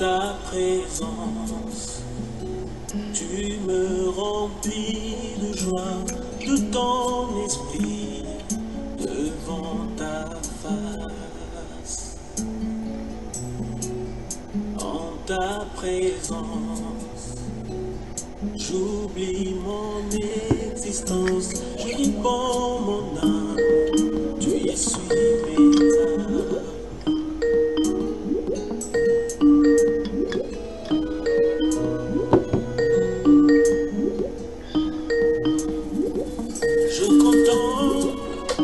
ta présence, tu me remplis de joie, de ton esprit, devant ta face. En ta présence, j'oublie mon existence, je répands mon âme, tu essuies mes larmes. Je contemple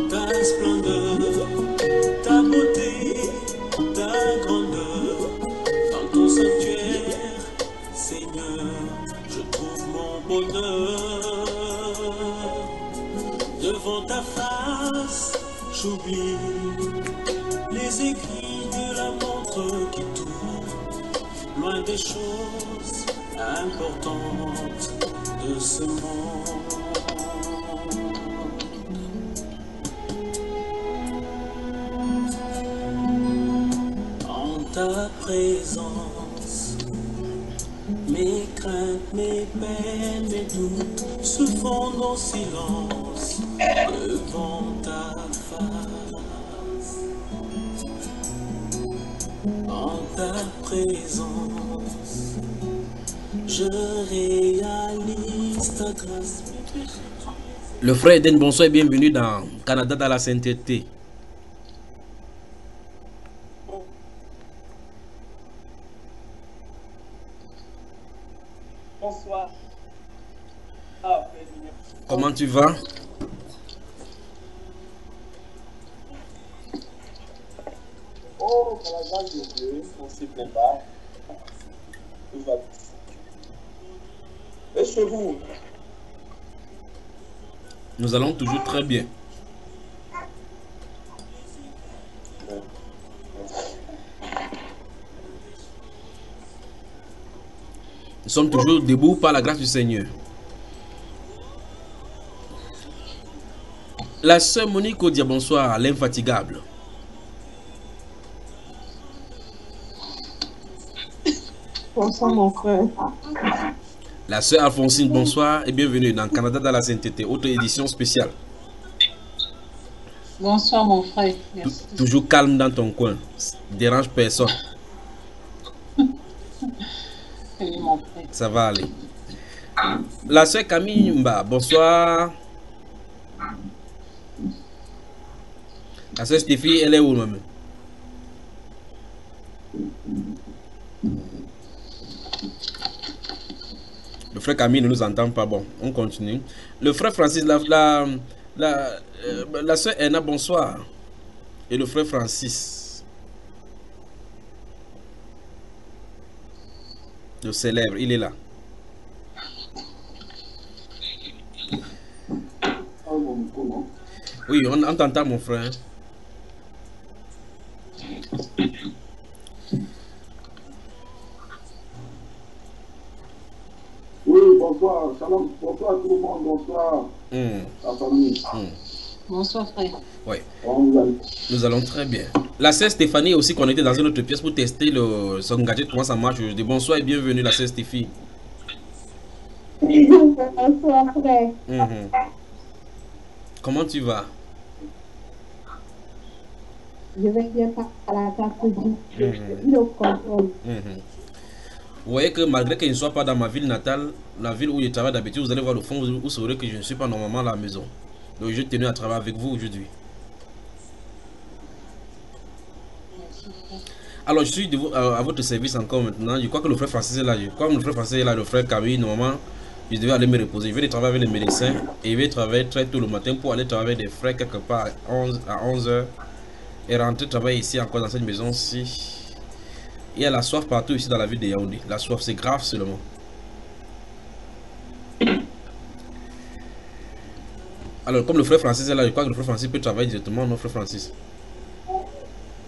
ta splendeur, ta beauté, ta grandeur. Dans ton sanctuaire, Seigneur, je trouve mon bonheur. Devant ta face, j'oublie les écrits de la montre qui tourne, loin des choses importantes de ce monde. En ta présence, mes craintes, mes peines, mes doutes se fondent en silence devant ta face. En ta présence, je réalise ta grâce. Le frère Eden, bonsoir et bienvenue dans Canada dans la sainteté. Bonsoir. Comment tu vas? Oh, par la grâce de Dieu, on s'y prépare. Tout va bien. Et chez vous? Nous allons toujours très bien. Nous sommes toujours debout par la grâce du Seigneur. La sœur Monique Odia, bonsoir, l'infatigable. Bonsoir mon frère. La sœur Alphonsine, bonsoir et bienvenue dans Canada dans la sainteté, autre édition spéciale. Bonsoir mon frère. Merci. Toujours calme dans ton coin, dérange personne. Salut mon frère. Ça va aller. La sœur Camille Mba, bonsoir. La sœur Stéphie, elle est où même? Le frère Camille ne nous entend pas. Bon, on continue. Le frère Francis, la sœur Erna, bonsoir. Et le frère Francis. Le célèbre, il est là. Oui, on t'entend mon frère. Oui, bonsoir, shalom, bonsoir tout le monde, bonsoir la famille. Bonsoir frère. Oui, nous allons très bien. La sœur Stéphanie est aussi connectée dans une autre pièce pour tester son gadget, comment ça marche aujourd'hui. Bonsoir et bienvenue la sœur Stéphanie. Bonsoir frère. Comment tu vas? Je vais bien par la grâce de Dieu. Le contrôle. Vous voyez que malgré que je ne sois pas dans ma ville natale, la ville où je travaille d'habitude, vous allez voir le fond, vous saurez que je ne suis pas normalement à la maison. Donc je tenais à travailler avec vous aujourd'hui. Alors je suis à votre service encore maintenant. Je crois que le frère Francis est là. Je crois que le frère Francis est là, le frère Camille, normalement, je devais aller me reposer. Je vais travailler avec les médecins et je vais travailler très tôt le matin pour aller travailler avec des frères quelque part à 11h et rentrer travailler ici encore dans cette maison-ci. Il y a la soif partout ici dans la ville de Yaoundé. La soif, c'est grave seulement. Alors, comme le frère Francis est là, je crois que le frère Francis peut travailler directement, non, frère Francis?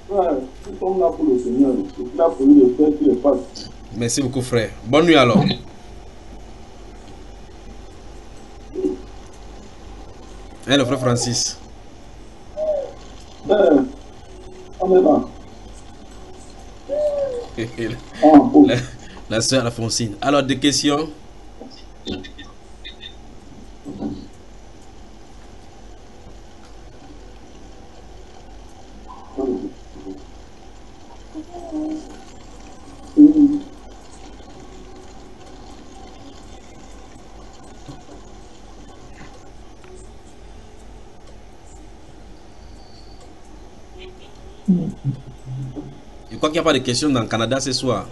Ouais, nous sommes là pour le Seigneur. Je suis là pour lui de faire qu'il le fasse. Merci beaucoup, frère. Bonne nuit alors. Hein, le frère Francis? On est là. Ah, bon. La sœur Alphonsine. Alors, des questions? Je crois qu'il n'y a pas de questions dans le Canada ce soir.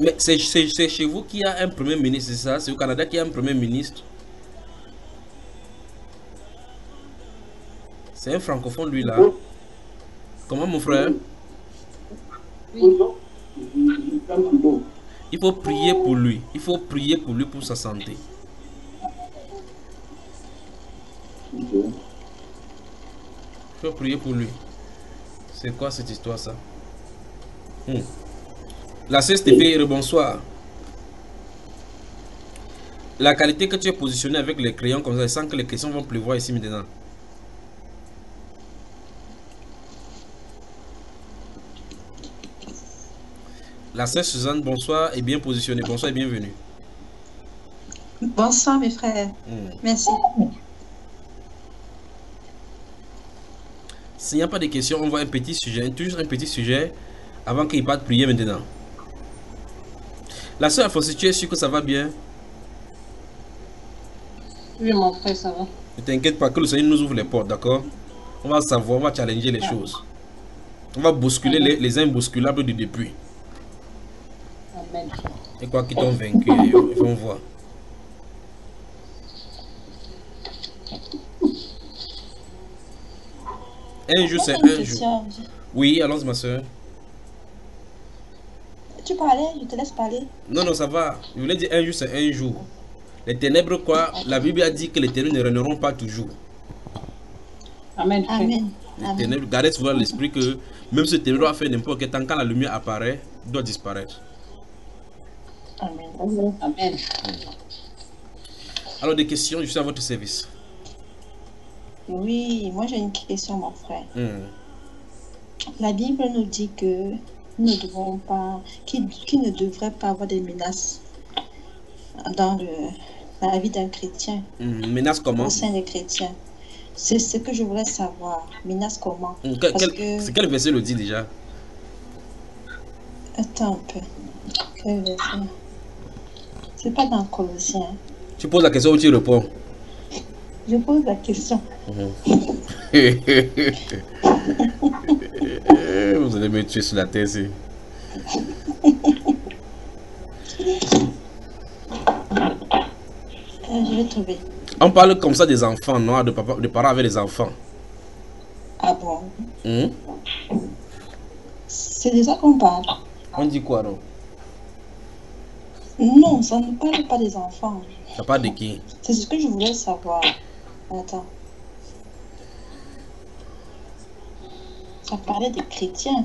Mais c'est chez vous qu'il y a un premier ministre, c'est ça? C'est au Canada qu'il y a un premier ministre? C'est un francophone lui là. Comment mon frère? Il faut prier pour lui. Il faut prier pour lui pour sa santé. Il faut prier pour lui. C'est quoi cette histoire ça? La CSTV, bonsoir. La qualité que tu es positionné avec les crayons comme ça, sans que les crayons vont pleuvoir ici maintenant. La sœur Suzanne, bonsoir et bien positionnée. Bonsoir et bienvenue. Bonsoir mes frères. Merci. S'il n'y a pas de questions, on voit un petit sujet, toujours un petit sujet avant qu'il parte prier maintenant. La sœur Alphonsine, tu es sûr que ça va bien? Oui, mon frère, ça va. Ne t'inquiète pas, que le Seigneur nous ouvre les portes, d'accord? On va savoir, on va challenger les choses. On va bousculer les imbousculables du depuis. Amen. Et quoi qu'ils t'ont vaincu, ils vont voir. Un jour, c'est un jour. Oui, allons-y, ma soeur. Tu parlais, je te laisse parler. Non, non, ça va. Je voulais dire un jour, c'est un jour. Les ténèbres, quoi? La Bible a dit que les ténèbres ne régneront pas toujours. Amen. Amen. Les ténèbres, gardez souvent l'esprit que même ce ténèbre va faire n'importe quel temps, quand la lumière apparaît, il doit disparaître. Amen. Amen. Alors, des questions, je suis à votre service. Oui, moi j'ai une question, mon frère. La Bible nous dit que nous ne devons pas, qu'il ne devrait pas avoir des menaces dans la vie d'un chrétien. Menace comment? Au sein des chrétiens. C'est ce que je voulais savoir. Menace comment? C'est quel verset le dit déjà? Attends un peu. Quel verset? C'est pas dans Colossiens. Tu poses la question ou tu réponds? Je pose la question. Vous allez me tuer sur la tête. Je vais trouver. On parle comme ça des enfants, non? De parents avec des enfants. Ah bon? C'est de ça qu'on parle. On dit quoi, non? Non, ça ne parle pas des enfants. Ça parle de qui? C'est ce que je voulais savoir. Attends. Ça parlait des chrétiens.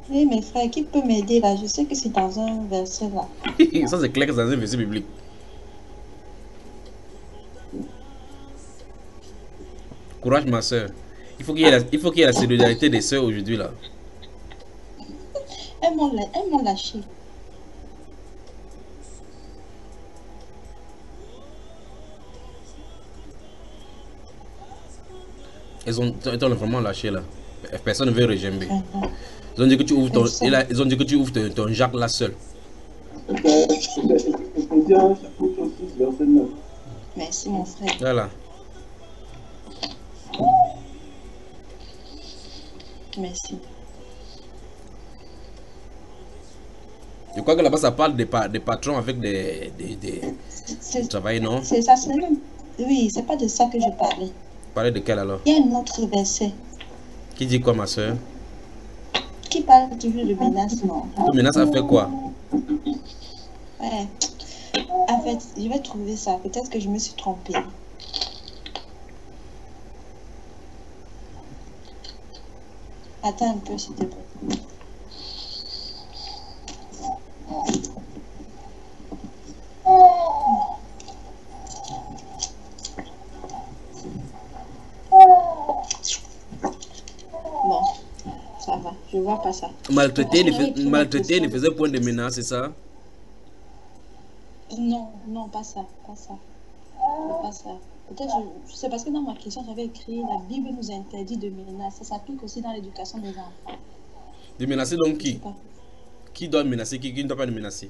Oui, mes frères, qui peut m'aider là? Je sais que c'est dans un verset là. Ça, c'est clair que c'est dans un verset biblique. Courage, ma soeur. Il faut qu'il y ait la solidarité des soeurs aujourd'hui là. Elles m'ont lâché. Ils ont vraiment lâché là. Personne ne veut rejamber. Ils ont dit que tu ouvres ton Jacques là seul. Merci mon frère. Voilà. Merci. Je crois que là-bas ça parle des patrons avec des travail, non? C'est ça, c'est même. Oui, c'est pas de ça que je parlais. Parler de quel alors? Il y a un autre verset. Qui dit quoi, ma soeur? Qui parle toujours de menace, non? De menace a fait quoi? Ouais. En fait, je vais trouver ça. Peut-être que je me suis trompée. Attends un peu, s'il te plaît. Je vois pas ça. Maltraiter Parce que j'avais écrit ne faisait point de menace, c'est ça? Non, non, pas ça, pas ça. Pas ça. Peut-être, c'est parce que dans ma question, j'avais écrit la Bible nous interdit de menacer. Ça s'applique aussi dans l'éducation des enfants. De menacer donc Je sais qui? pas. Qui doit menacer, qui ne doit pas le menacer?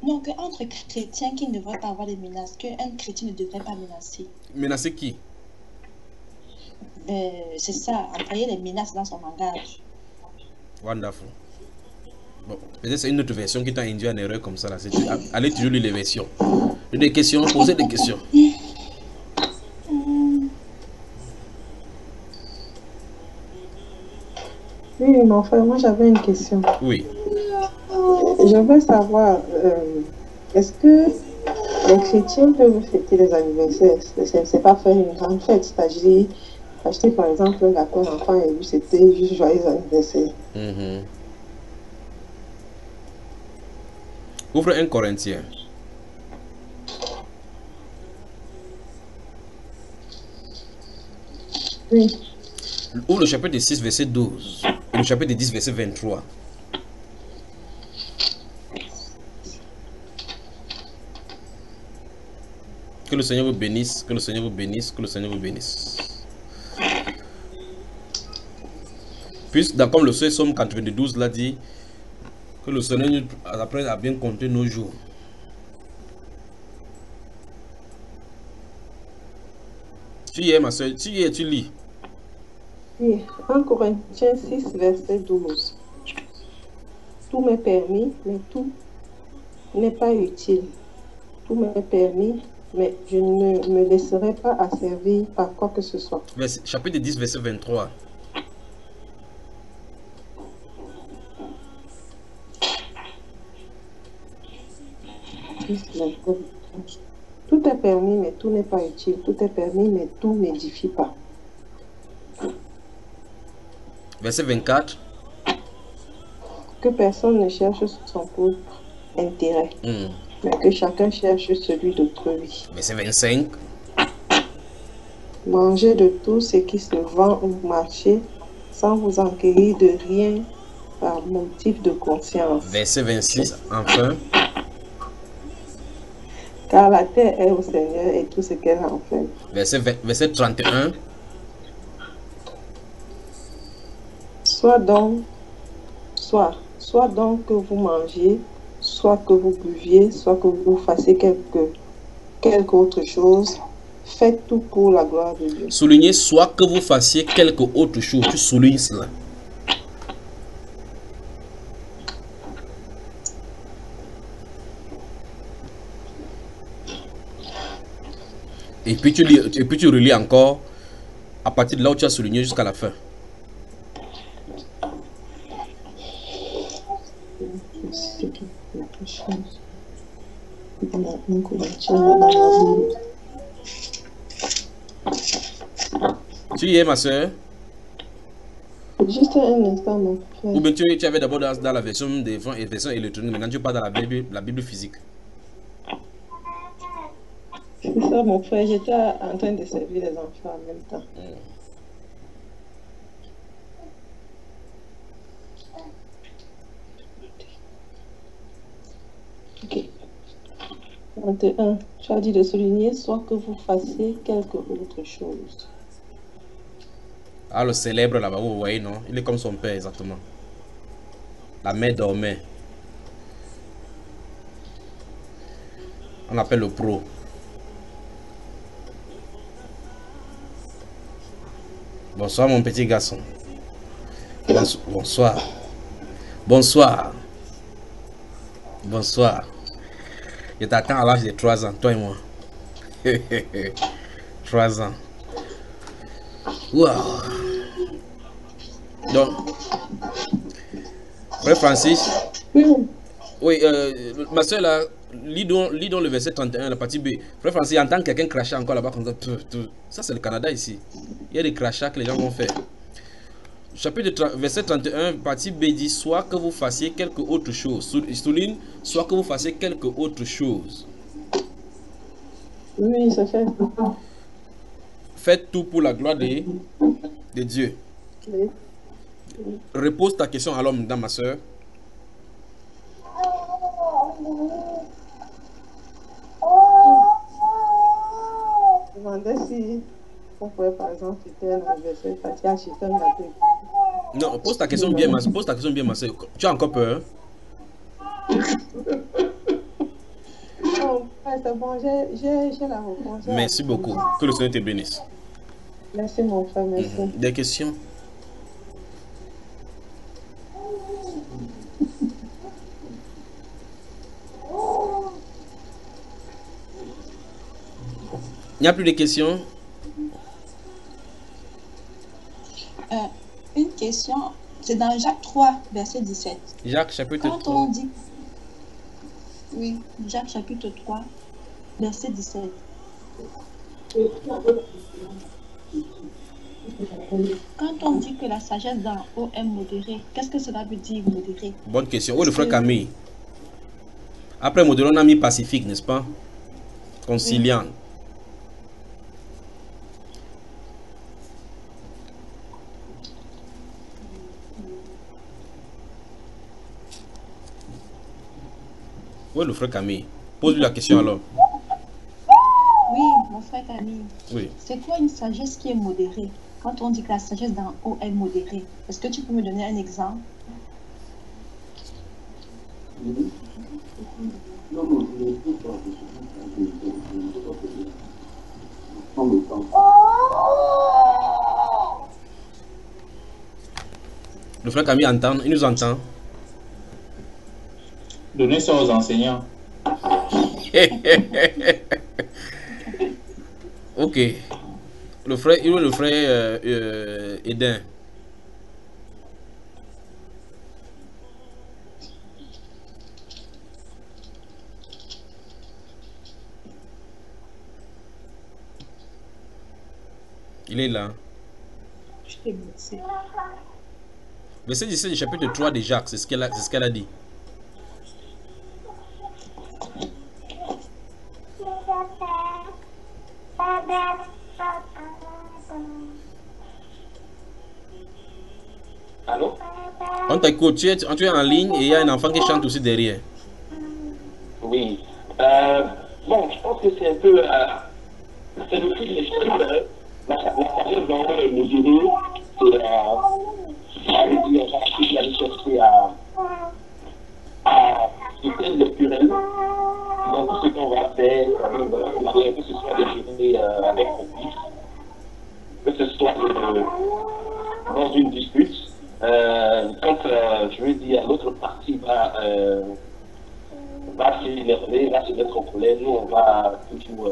Non, qu'entre chrétiens qui ne devraient pas avoir des menaces, qu'un chrétien ne devrait pas menacer. Menacer qui? C'est ça, employer les menaces dans son langage. Wonderful. Bon, peut-être c'est une autre version qui t'a induit en erreur comme ça là. Allez toujours lire les versions. Des questions, posez des questions. Oui, mon frère, moi j'avais une question. Oui. Je veux savoir, est-ce que les chrétiens peuvent fêter les anniversaires? C'est pas faire une grande fête, c'est-à-dire acheter par exemple un gâteau à l'enfant et lui c'était juste joyeux anniversaire. Ouvre 1 Corinthiens. Oui. Ouvre le chapitre 6, verset 12. Et le chapitre 10, verset 23. Que le Seigneur vous bénisse, que le Seigneur vous bénisse, que le Seigneur vous bénisse. Puis, comme le Somme 92 l'a dit, que le Seigneur nous apprenne à bien compter nos jours. Tu y es, ma soeur, tu y es, tu lis. Oui, 1 Corinthiens 6, verset 12. Tout m'est permis, mais tout n'est pas utile. Tout m'est permis, mais je ne me laisserai pas asservir par quoi que ce soit. Chapitre 10, verset 23. Tout est permis, mais tout n'est pas utile. Tout est permis, mais tout n'édifie pas. Verset 24. Que personne ne cherche son propre intérêt, mais que chacun cherche celui d'autrui. Verset 25. Mangez de tout ce qui se vend au marché sans vous enquérir de rien par motif de conscience. Verset 26. Enfin. Car la terre est au Seigneur et tout ce qu'elle en fait. Verset 31. Soit donc que vous mangiez, soit que vous buviez, soit que vous fassiez quelque autre chose, faites tout pour la gloire de Dieu. Soulignez, soit que vous fassiez quelque autre chose. Tu soulignes cela. Et puis tu relis encore à partir de là où tu as souligné jusqu'à la fin. Tu y es, ma soeur? Juste un instant, mon frère. Ou bien tu avais d'abord dans la version électronique, maintenant tu pars dans la Bible physique. C'est ça, mon frère. J'étais en train de servir les enfants en même temps. Ok. 21. Tu as dit de souligner, soit que vous fassiez quelque autre chose. Ah, le célèbre là-bas, vous voyez, non? Il est comme son père, exactement. La mère dormait. On appelle le pro. Bonsoir, mon petit garçon. Bonsoir. Bonsoir. Bonsoir. Je t'attends à l'âge de 3 ans, toi et moi. 3 ans. Wow. Donc, frère Francis. Oui, ma soeur là, lis donc le verset 31, la partie B. Frère Francis, entend quelqu'un cracher encore là-bas comme ça. Ça, c'est le Canada ici. Il y a des crachats que les gens vont faire. Chapitre verset 31, partie B dit, soit que vous fassiez quelque autre chose. Souligne, soit que vous fassiez quelque autre chose. Oui, ça fait. Faites tout pour la gloire de Dieu. Oui. repose ta question à l'homme, dans ma soeur. Je demandais si on pouvait par exemple citer un anniversaire, Tati a cité un gâteau. Non, pose ta question bien, ma soeur. Pose ta question bien, ma soeur. Tu as encore peur? Non, c'est bon, j'ai la réponse. Merci beaucoup. Que le Seigneur te bénisse. Merci mon frère, merci. Des questions? Il n'y a plus de questions? Une question, c'est dans Jacques 3, verset 17. Jacques chapitre Quand 3. on dit... Oui, Jacques chapitre 3, verset 17. Quand on dit que la sagesse d'en haut est modérée, qu'est-ce que cela veut dire modérée? Bonne question. Où est le frère Camille? Après modéré, on a mis pacifique, n'est-ce pas? Conciliant. Où est le frère Camille? Pose-lui la question alors. Oui, mon frère Camille. Oui. C'est quoi une sagesse qui est modérée? Quand on dit que la sagesse d'en haut est modérée, est-ce que tu peux me donner un exemple? Le frère Camille entend, il nous entend. Donnez ça aux enseignants. Ok. Le frère, il est le frère Eden. Il est là. Je t'ai blessé. Verset 17 du chapitre 3 de Jacques, c'est ce qu'elle a dit. Allô? On t'écoute, tu es en ligne et il y a un enfant qui chante aussi derrière. Oui. Bon, je pense que c'est un peu... c'est le prix de l'esprit. La sagesse d'en haut est mesurée. Ça veut dire qu'il aller chercher à quitter le purel. Donc, tout ce qu'on va faire, que ce soit des journées avec conflit, que ce soit dans une dispute, quand je veux dire l'autre partie va s'énerver, va se mettre en colère, nous on va toujours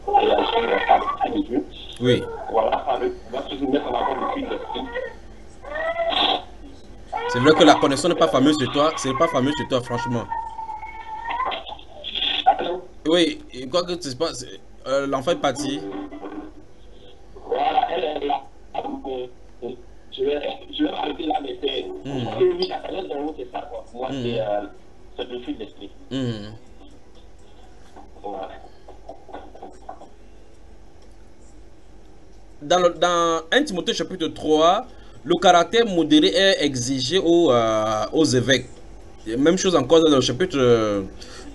réagir par le Dieu. Oui. Voilà, on va toujours mettre en avant le fruit de l'esprit. C'est vrai que la connaissance n'est pas fameuse sur toi, c'est pas fameux sur toi, franchement. Oui, quoi que c'est pas, l'enfant est parti. Voilà, elle est là. Je vais arrêter là, mais c'est... Oui, la sagesse d'en haut, c'est ça, quoi. Moi, c'est le fruit de l'esprit. Voilà. Dans 1 Timothée chapitre 3, le caractère modéré est exigé aux évêques. Même chose encore dans le chapitre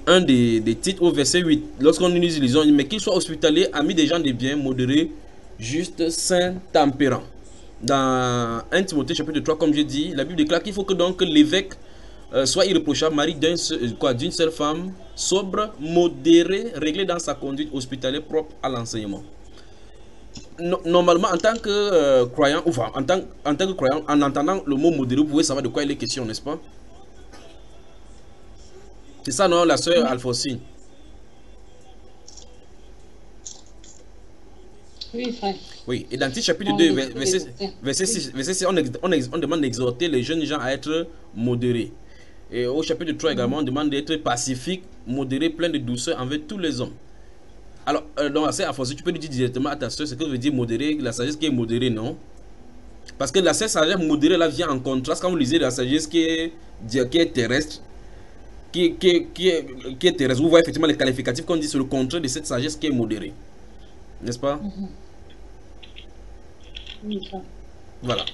1 des titres au verset 8. Lorsqu'on nous lisons, mais qu'il soit hospitalier, ami des gens de bien, modéré, juste, saint, tempérant. Dans 1 Timothée chapitre 3, comme je dis, la Bible déclare qu'il faut que donc l'évêque soit irréprochable, mari d'une seule femme, sobre, modéré, réglé dans sa conduite, hospitalier, propre à l'enseignement. Normalement, en tant que croyant, enfin, en tant que croyant, en entendant le mot modéré, vous pouvez savoir de quoi il est question, n'est-ce pas? C'est ça, non, la sœur Alphonsine? Oui, frère. Oui, et dans le chapitre 2, verset 6, on demande d'exhorter les jeunes gens à être modérés. Et au chapitre 3 également, on demande d'être pacifique, modéré, plein de douceur envers tous les hommes. Alors, donc, à Alphonsine, tu peux lui dire directement à ta soeur ce que veut dire modéré, la sagesse qui est modérée, non? Parce que la sagesse modérée là vient en contraste quand vous lisez la sagesse qui est terrestre. Qui est terrestre. Vous voyez effectivement les qualificatifs qu'on dit sur le contraire de cette sagesse qui est modérée. N'est-ce pas? Oui, ça. Voilà.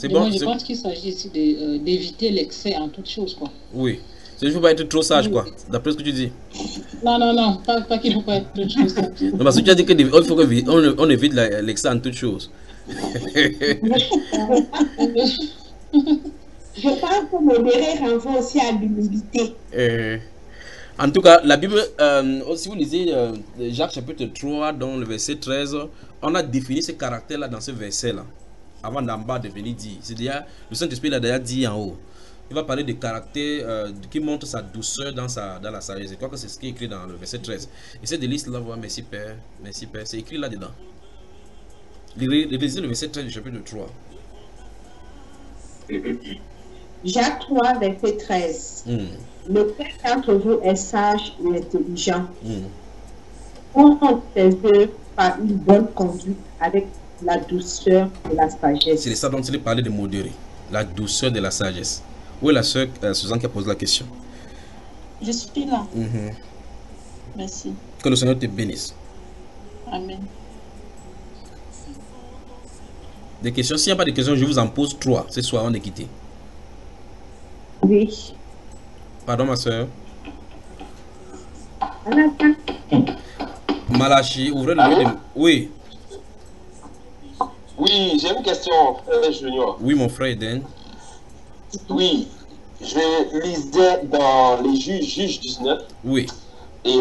C'est Mais bon. moi, je c'est- pense qu'il s'agit ici d'éviter l'excès en toute chose, quoi. Oui. Il ne faut pas être trop sage, Oui. quoi. D'après ce que tu dis. Non, pas qu'il ne faut pas être trop chose. Non, parce que tu as dit qu'il faut qu'on évite l'excès en toute chose. Je pense que modérer renvoie aussi à l'humilité. En tout cas, la Bible, si vous lisez Jacques chapitre 3, dans le verset 13, on a défini ce caractère-là dans ce verset-là. Avant d'en bas de venir dire. C'est-à-dire, le Saint-Esprit l'a déjà dit en haut. Il va parler de caractère qui montre sa douceur dans la sagesse. Je crois que c'est ce qui est écrit dans le verset 13. Essayez de lire cela, voir. Merci Père. Merci Père. C'est écrit là-dedans. Lisez le verset 13 du chapitre 3. Jacques 3, verset 13. Lequel d'entre vous est sage et intelligent? Montre tes œuvres par une bonne conduite avec la douceur et la sagesse. C'est de ça dont il est parlé de modérer. La douceur de la sagesse. Où est la sœur Suzanne qui a posé la question? Je suis là. Merci. Que le Seigneur te bénisse. Amen. Des questions? S'il n'y a pas de questions, je vous en pose 3. Ce soir, on est quitté. Oui. Pardon, ma soeur. Alain, Malachi, ouvrez le livre de... Oui. Oui, j'ai une question, Junior. Oui, mon frère Eden. Oui, je lisais dans les juges 19. Oui. Et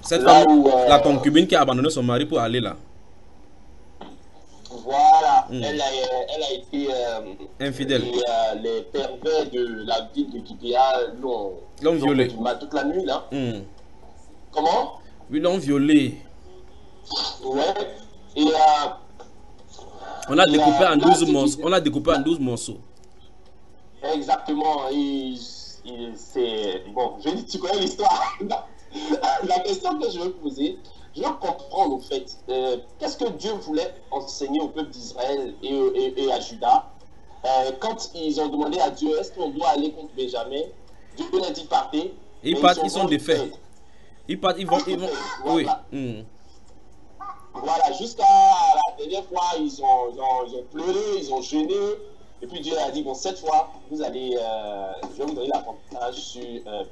cette là femme, où, la concubine qui a abandonné son mari pour aller là. Voilà, elle a été infidèle. Et les pervers de la ville de Gibea l'ont violée. Toute la nuit là. Comment? Oui, l'ont violée. Ouais. Et on a découpé en 12 morceaux. On a découpé en 12 morceaux. Exactement. C'est bon. Je dis, tu connais l'histoire. La question que je veux poser, je veux comprendre au fait. Qu'est-ce que Dieu voulait enseigner au peuple d'Israël et à Juda quand ils ont demandé à Dieu, est-ce qu'on doit aller contre Benjamin? Dieu leur dit partez. Ils partent, ils sont défaits. Ils partent, ils vont. Oui. Voilà, jusqu'à la dernière fois, ils ont pleuré, ils ont jeûné. Et puis Dieu a dit, bon, cette fois, vous allez, je vais vous donner l'avantage sur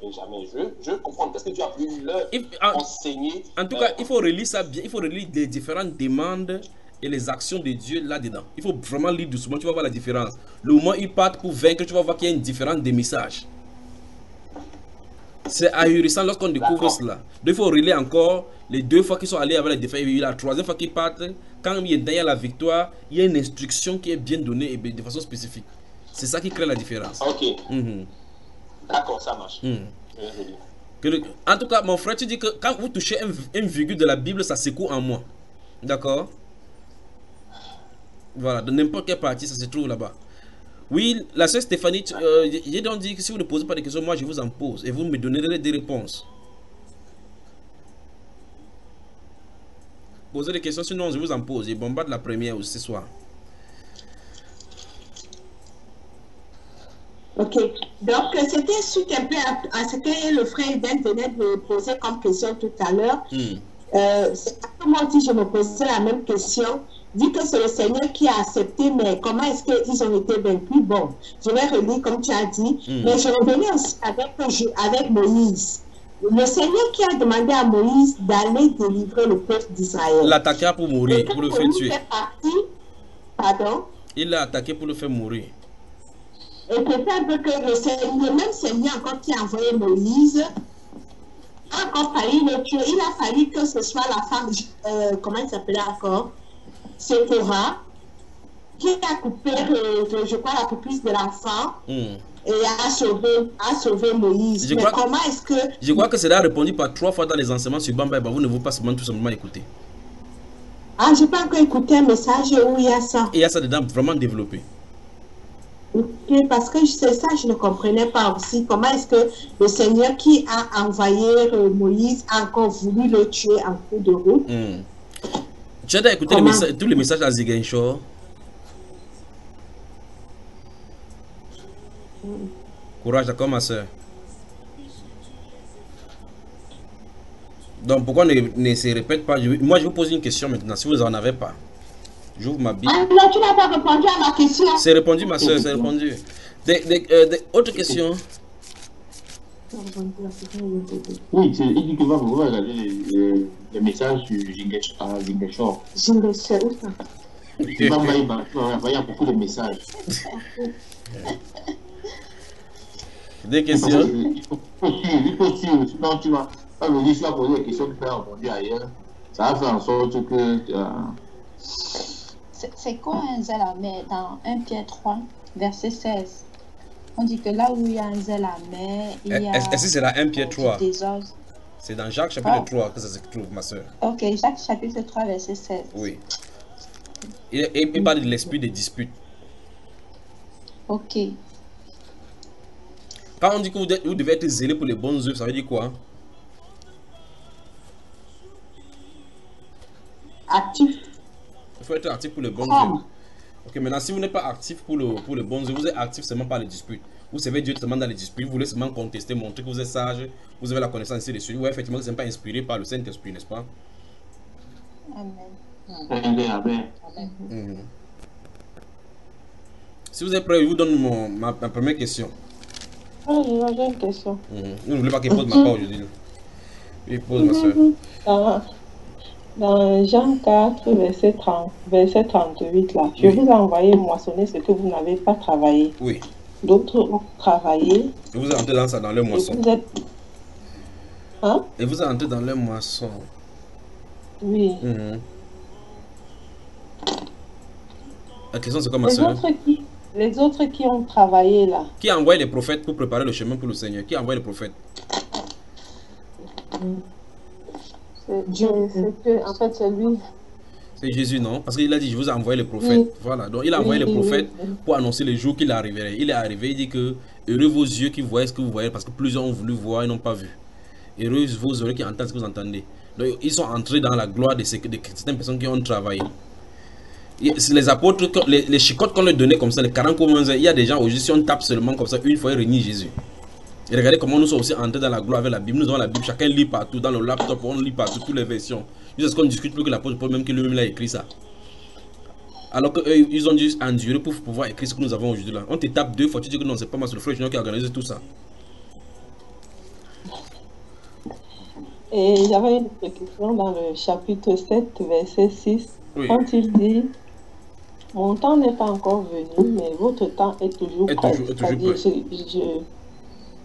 Benjamin. Je comprends. Qu'est-ce que Dieu a voulu leur enseigner? En tout cas, il faut relire ça bien. Il faut relire les différentes demandes et les actions de Dieu là-dedans. Il faut vraiment lire doucement, tu vas voir la différence. Le moment où ils partent pour vaincre, tu vas voir qu'il y a une différence des messages. C'est ahurissant lorsqu'on découvre cela. Donc il faut relire encore les 2 fois qu'ils sont allés avec les défaites et la 3e fois qu'ils partent. Quand il y a derrière la victoire, il y a une instruction qui est bien donnée et de façon spécifique. C'est ça qui crée la différence. Ok. D'accord, ça marche. En tout cas, mon frère, tu dis que quand vous touchez une virgule de la Bible, ça secoue en moi. D'accord? Voilà, de n'importe quelle partie, ça se trouve là-bas. Oui, la sœur Stéphanie, j'ai donc dit que si vous ne posez pas de questions, moi je vous en pose et vous me donnerez des réponses. Posez des questions, sinon je vous en pose. Je bombarde la première ce soir. Ok, donc c'était suite un peu à ce que le frère Eden venait de poser comme question tout à l'heure. C'est moi aussi je me posais la même question. Vu que c'est le Seigneur qui a accepté, mais comment est-ce qu'ils ont été vaincus? Bon, je vais relire comme tu as dit, mais je revenais aussi avec Moïse. Le Seigneur qui a demandé à Moïse d'aller délivrer le peuple d'Israël. L'attaquer pour mourir, pour le faire tuer. Pardon? Il l'a attaqué pour le faire mourir. Et peut-être que le même Seigneur encore qui a envoyé Moïse a encore failli le tuer. Il a fallu que ce soit la femme, comment elle s'appelait encore? Séphora, qui a coupé, je crois, la pupille de l'enfant et a sauvé Moïse. Mais comment est-ce que... Je crois que cela a répondu par 3 fois dans les enseignements sur Bamba. Vous ne vous pas seulement tout simplement écouter. Ah, je n'ai pas encore écouté un message où il y a ça. Il y a ça dedans vraiment développé. Ok, parce que c'est ça, je ne comprenais pas aussi. Comment est-ce que le Seigneur qui a envoyé Moïse a encore voulu le tuer en cours de route? Tu as écouté tous les messages à Ziguinchor. Courage, d'accord, ma soeur. Donc, pourquoi ne se répète pas? Moi, je vous pose une question maintenant, si vous n'en avez pas. J'ouvre ma Bible. Ah non, tu n'as pas répondu à ma question. C'est répondu, ma soeur, c'est répondu. Autre question. Oui, il dit que va regarder les messages sur Zingershore. Il va beaucoup de messages. Des questions. Il faut suivre, sinon tu vas venir, tu vas poser des questions que tu as répondu ailleurs. Ça va faire en sorte que... C'est quoi un zèle amer dans 1 Pierre 3, verset 16? On dit que là où il y a un zèle amer, il y a... Est-ce que c'est la 1 Pierre 3? Désordre. C'est dans Jacques chapitre 3 que ça se trouve, ma soeur. Ok, Jacques chapitre 3, verset 16. Oui. Il parle de l'esprit des disputes. Ok. Quand on dit que vous devez être zélé pour les bonnes œuvres, ça veut dire quoi? Actif. Il faut être actif pour les bonnes œuvres. Ok, maintenant, si vous n'êtes pas actif pour les bonnes œuvres, vous êtes actif seulement par les disputes. Vous servez Dieu seulement dans les disputes, vous voulez seulement contester, montrer que vous êtes sage, vous avez la connaissance ici dessus. Oui, effectivement, vous n'êtes pas inspiré par le Saint-Esprit, n'est-ce pas? Amen. Amen. Si vous êtes prêt, je vous donne ma première question. Ah, j'ai une question. Vous ne voulez pas qu'il pose ma part aujourd'hui? Il pose, ma soeur. Dans Jean 4, verset 38, là, je vous ai envoyé moissonner ce que vous n'avez pas travaillé. Oui. D'autres ont travaillé. Et vous êtes entré dans ça, dans leur moisson. Vous êtes... Hein? Et vous êtes entré dans leur moisson. Oui. La question, c'est quoi, ma soeur? Les autres qui ont travaillé là. Qui a envoyé les prophètes pour préparer le chemin pour le Seigneur? Qui a envoyé les prophètes? Dieu. En fait, c'est lui. C'est Jésus, non? Parce qu'il a dit, je vous ai envoyé les prophètes. Oui. Voilà. Donc, il a envoyé les prophètes pour annoncer le jour qu'il arriverait. Il est arrivé, il dit que heureux vos yeux qui voient ce que vous voyez, parce que plusieurs ont voulu voir et n'ont pas vu. Heureux vos oreilles qui entendent ce que vous entendez. Donc, ils sont entrés dans la gloire de certaines personnes qui ont travaillé. Les apôtres, les chicottes qu'on leur donnait comme ça, les 40 commandements, il y a des gens aujourd'hui, si on tape seulement comme ça, une fois, ils renient Jésus. Et regardez comment nous sommes aussi entrés dans la gloire avec la Bible. Nous avons la Bible, chacun lit partout, dans le laptop, on lit partout, toutes les versions. Jusqu'à ce qu'on discute plus que l'apôtre Paul, même que lui-même a écrit ça. Alors qu'eux, ils ont dû endurer pour pouvoir écrire ce que nous avons aujourd'hui là. On te tape 2 fois, tu dis que non, c'est pas moi, c'est le frère Junior qui a organisé tout ça. Et il y avait une question dans le chapitre 7, verset 6, oui. Quand il dit « Mon temps n'est pas encore venu, mais votre temps est toujours prêt. »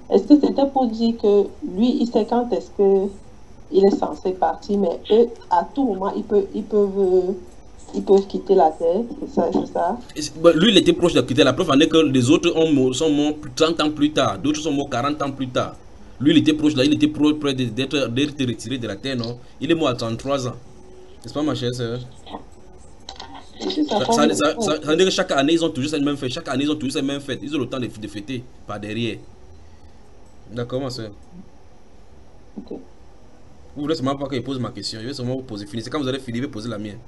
Est-ce que c'était pour dire que lui, il sait quand est-ce qu'il est censé partir, mais eux, à tout moment, ils peuvent quitter la terre, c'est ça? Lui, il était proche de quitter. La preuve en est que les autres sont morts 30 ans plus tard, d'autres sont morts 40 ans plus tard. Lui, il était proche là, il était près d'être retiré de la terre, non? Il est mort à 33 ans. N'est-ce pas, ma chère sœur? Ça veut dire que chaque année, ils ont toujours cette même fête. Chaque année, ils ont toujours cette même fête. Ils ont le temps de fêter par derrière. D'accord, ma soeur. Okay. Vous voulez seulement pas qu'il pose ma question. Je vais seulement vous poser. Finissez. Quand vous allez finir, je vais poser la mienne.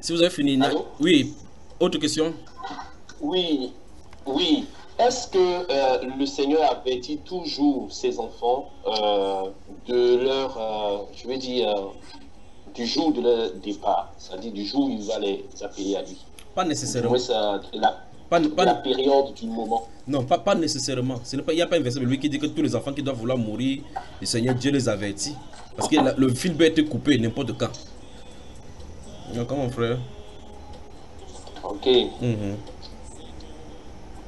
Si vous avez fini. Allô? Oui. Autre question? Oui. Est-ce que le Seigneur avertit toujours ses enfants de leur, je veux dire, du jour de leur départ, c'est-à-dire du jour où il va les appeler à lui? Pas nécessairement. La période du moment. Non, pas nécessairement. Il n'y a pas un verset de lui qui dit que tous les enfants qui doivent vouloir mourir, le Seigneur Dieu les avertit. Parce que le fil peut être coupé n'importe quand. D'accord, mon frère? Ok.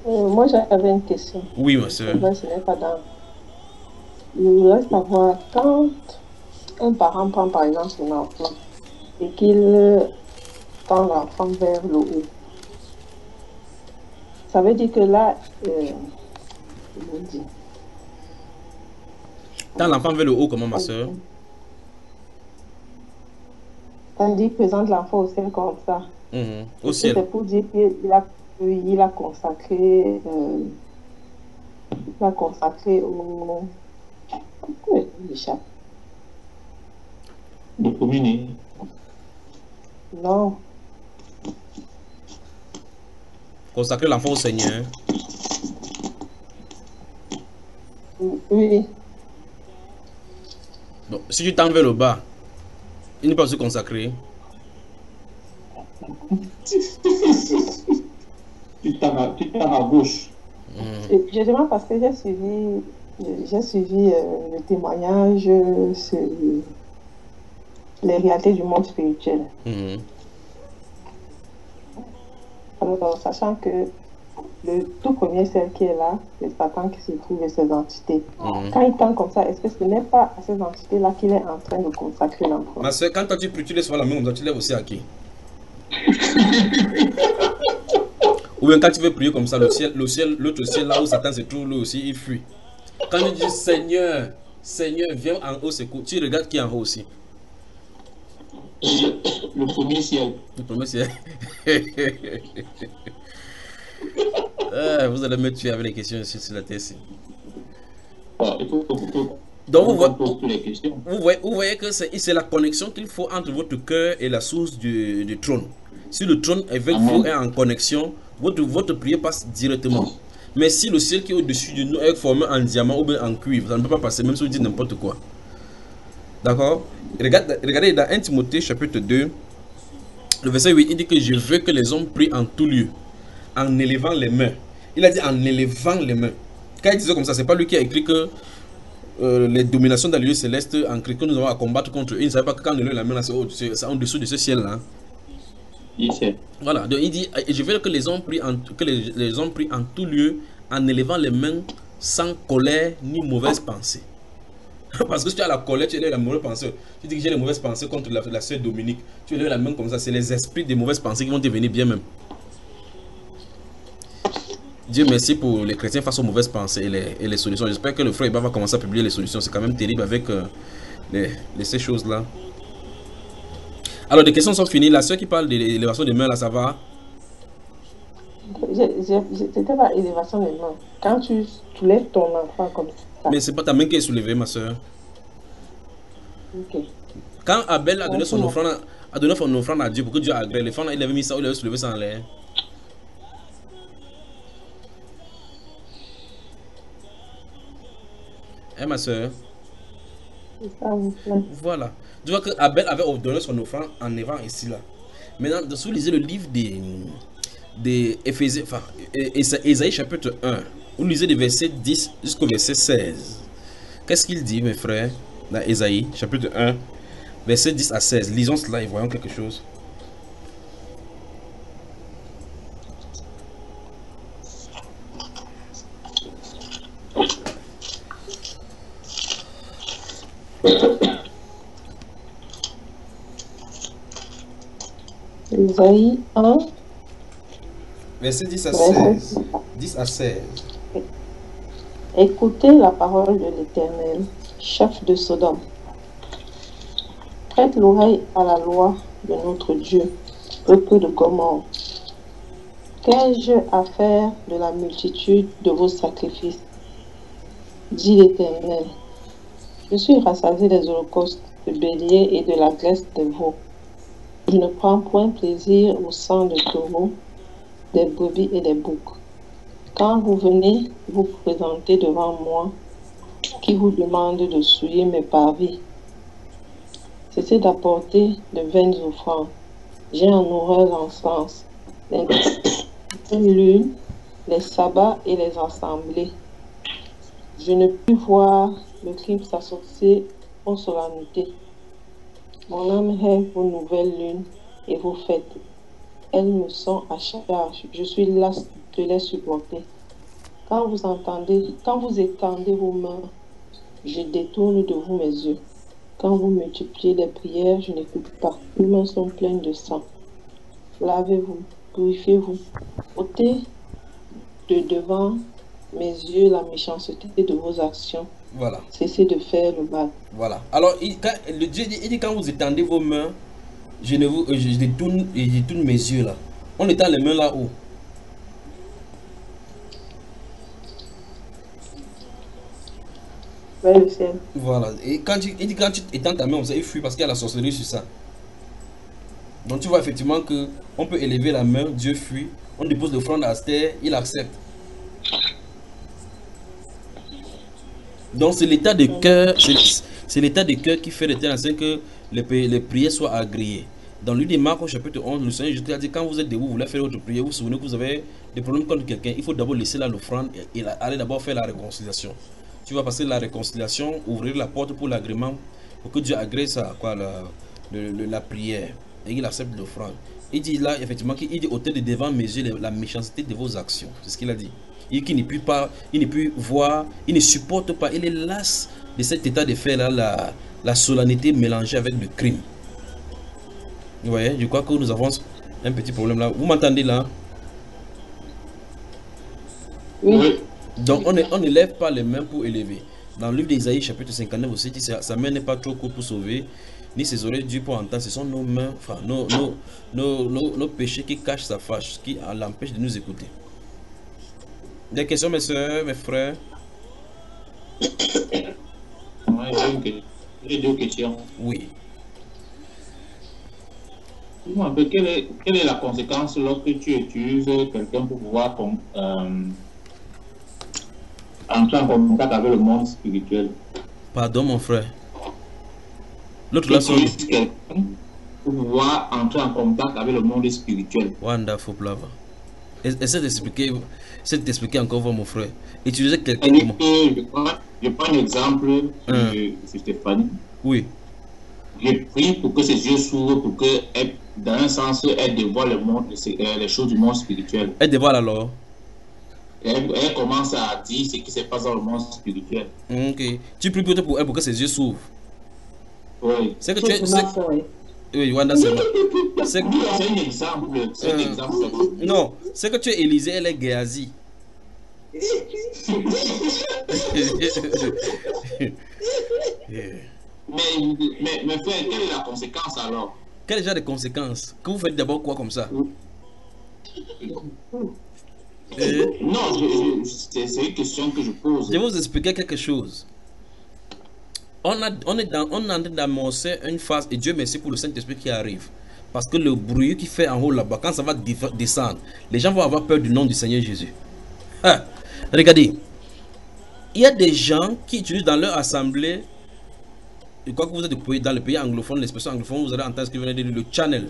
Moi, j'avais une question. Oui, ma soeur. Ce n'est pas dans... Je voudrais savoir, quand un parent prend par exemple son enfant et qu'il tend l'enfant vers le haut, ça veut dire que là, tend l'enfant vers le haut, comment, ma soeur? Tandis qu'il présente l'enfant au ciel comme ça. Au ciel. C'est pour dire qu'il a consacré au... De communier. Non. Consacrer l'enfant au Seigneur. Oui. Donc, si tu tends vers le bas, il n'est pas se consacrer. Tu tends à gauche. Et je demande parce que j'ai suivi le témoignage sur les réalités du monde spirituel. Alors, sachant que le tout premier cercle qui est là, c'est Satan qui se trouve et ses entités. Quand il tend comme ça, est-ce que ce n'est pas à ces entités-là qu'il est en train de consacrer l'enfant? Ma soeur, quand toi tu pries, tu laisses sur la main, tu lèves aussi à qui? Ou bien quand tu veux prier comme ça, l'autre ciel là où Satan se trouve, lui aussi, il fuit. Quand tu dis Seigneur, Seigneur, viens en haut, secours, tu regardes qui est en haut aussi. Le premier ciel. Le premier ciel. Vous allez me tuer avec les questions sur la tête. Donc vous voyez que c'est la connexion qu'il faut entre votre cœur et la source du trône. Si le trône avec vous est en connexion, votre prière passe directement. Mais si le ciel qui est au-dessus de nous est formé en diamant ou bien en cuivre, ça ne peut pas passer, même si vous dites n'importe quoi. D'accord? Regardez dans 1 Timothée chapitre 2, le verset 8, il dit que je veux que les hommes prient en tout lieu, en élevant les mains. Il a dit en élevant les mains. Quand il disait comme ça, c'est pas lui qui a écrit que les dominations dans les lieux célestes, en créant que nous avons à combattre contre eux. Il ne savait pas que quand on élève la main, c'est en dessous de ce ciel-là. Voilà, donc il dit, je veux que les hommes prient en tout lieu, en élevant les mains sans colère ni mauvaise pensée. Parce que si tu as la colère, tu élèves la mauvaise pensée. Tu dis que j'ai les mauvaises pensées contre la sœur Dominique. Tu élèves la main comme ça, c'est les esprits des mauvaises pensées qui vont devenir bien même. Dieu merci pour les chrétiens face aux mauvaises pensées et les solutions. J'espère que le frère Iba va commencer à publier les solutions. C'est quand même terrible avec ces choses-là. Alors, les questions sont finies. La soeur qui parle de l'élévation des mains, là, ça va? C'était pas élévation des mains. Quand tu lèves ton enfant comme ça. Mais c'est pas ta main qui est soulevée, ma soeur. Ok. Quand Abel a donné son offrande à Dieu pour que Dieu agrée, les femmes, il avait mis ça, il avait soulevé ça en l'air. Hein, ma soeur? Voilà. Tu vois que Abel avait donné son offrande en Évang ici là. Maintenant, si vous lisez le livre des Éphésiens, enfin, Ésaïe chapitre 1, vous lisez des versets 10 jusqu'au verset 16. Qu'est-ce qu'il dit, mes frères, dans Ésaïe chapitre 1, verset 10 à 16. Lisons cela et voyons quelque chose. Ésaïe 1, verset 10 à 16. 10 à 16. Écoutez la parole de l'Éternel, chef de Sodome. Prête l'oreille à la loi de notre Dieu, peuple de Gomorrhe. Qu'ai-je à faire de la multitude de vos sacrifices? Dit l'Éternel. Je suis rassasié des holocaustes de béliers et de la graisse des veaux. Je ne prends point plaisir au sang de taureaux, des brebis et des boucs. Quand vous venez vous présenter devant moi, qui vous demande de souiller mes parvis, cessez d'apporter de vaines offrandes. J'ai en horreur l'encens, les lunes, les sabbats et les assemblées. Je ne puis voir le crime s'associer aux solennités. Mon âme rêve vos nouvelles lunes et vos fêtes. Elles me sont à charge. Je suis lasse de les supporter. Quand vous étendez vos mains, je détourne de vous mes yeux. Quand vous multipliez les prières, je n'écoute pas. Mes mains sont pleines de sang. Lavez-vous, purifiez-vous. Ôtez de devant mes yeux la méchanceté de vos actions. Voilà. Cessez de faire le mal. Voilà. Alors, le Dieu dit quand vous étendez vos mains, je détourne mes yeux là. On étend les mains là-haut. Vers le ciel. Voilà. Et quand tu étends ta main, il fuit parce qu'il y a la sorcellerie sur ça. Donc tu vois effectivement que on peut élever la main, Dieu fuit. On dépose l'offrande à Astère, il accepte. Donc c'est l'état de cœur, c'est l'état de cœur qui fait de telle façon que les prières soient agréées. Dans l'une des Marc au chapitre 11, le Seigneur Jésus a dit, quand vous êtes debout, vous voulez faire votre prière, vous vous souvenez que vous avez des problèmes contre quelqu'un, il faut d'abord laisser là l'offrande et aller d'abord faire la réconciliation. Tu vas passer la réconciliation, ouvrir la porte pour l'agrément, pour que Dieu agrée ça, quoi, la prière, et il accepte l'offrande. Il dit là, effectivement, qu'il dit au de devant mes yeux la méchanceté de vos actions. C'est ce qu'il a dit. Il dit qu'il ne peut pas, il ne peut voir, il ne supporte pas, il est las de cet état de faire là, la solennité mélangée avec le crime. Vous voyez, je crois que nous avons un petit problème là. Vous m'entendez là? Oui. Donc on ne lève pas les mains pour élever. Dans le livre d'Ésaïe chapitre 59 aussi, dit sa main n'est pas trop courte pour sauver, ni ses oreilles dures pour entendre. Ce sont nos mains, enfin nos péchés qui cachent sa fâche, qui l'empêchent de nous écouter. Des questions, mes soeurs, mes frères? J'ai deux questions. Oui. Dis-moi un peu, quelle est la conséquence lorsque tu utilises quelqu'un pour pouvoir entrer en contact avec le monde spirituel? Pardon, mon frère. L'autre là, tu utilises quelqu'un pour pouvoir entrer en contact avec le monde spirituel. Wonderful, Plava. Essaie d'expliquer encore, mon frère. Utiliser quelqu'un. Je prends un exemple de Stéphanie. Oui. Je prie pour que ses yeux s'ouvrent, pour que, dans un sens, elle dévoile le monde, les choses du monde spirituel. Elle dévoile alors? Elle commence à dire ce qui se passe dans le monde spirituel. Ok. Tu pries plutôt pour elle pour que ses yeux s'ouvrent. Oui. C'est que tu es. Oui, Wanda, c'est bon. C'est un exemple. C'est un exemple. Non, c'est que tu es Élisée, elle est Géasi. Mais frère, quelle est la conséquence alors? Quel genre de conséquences? Que vous faites d'abord quoi comme ça? Non, c'est une question que je pose. Je vais vous expliquer quelque chose. On est en train d'amorcer une phase, et Dieu merci pour le Saint-Esprit qui arrive. Parce que le bruit qui fait en haut là-bas, quand ça va descendre, les gens vont avoir peur du nom du Seigneur Jésus. Ah, regardez, il y a des gens qui utilisent dans leur assemblée, je crois que vous êtes dans le pays anglophone, l'expression anglophone, vous allez entendre ce qui vient de dire le channel.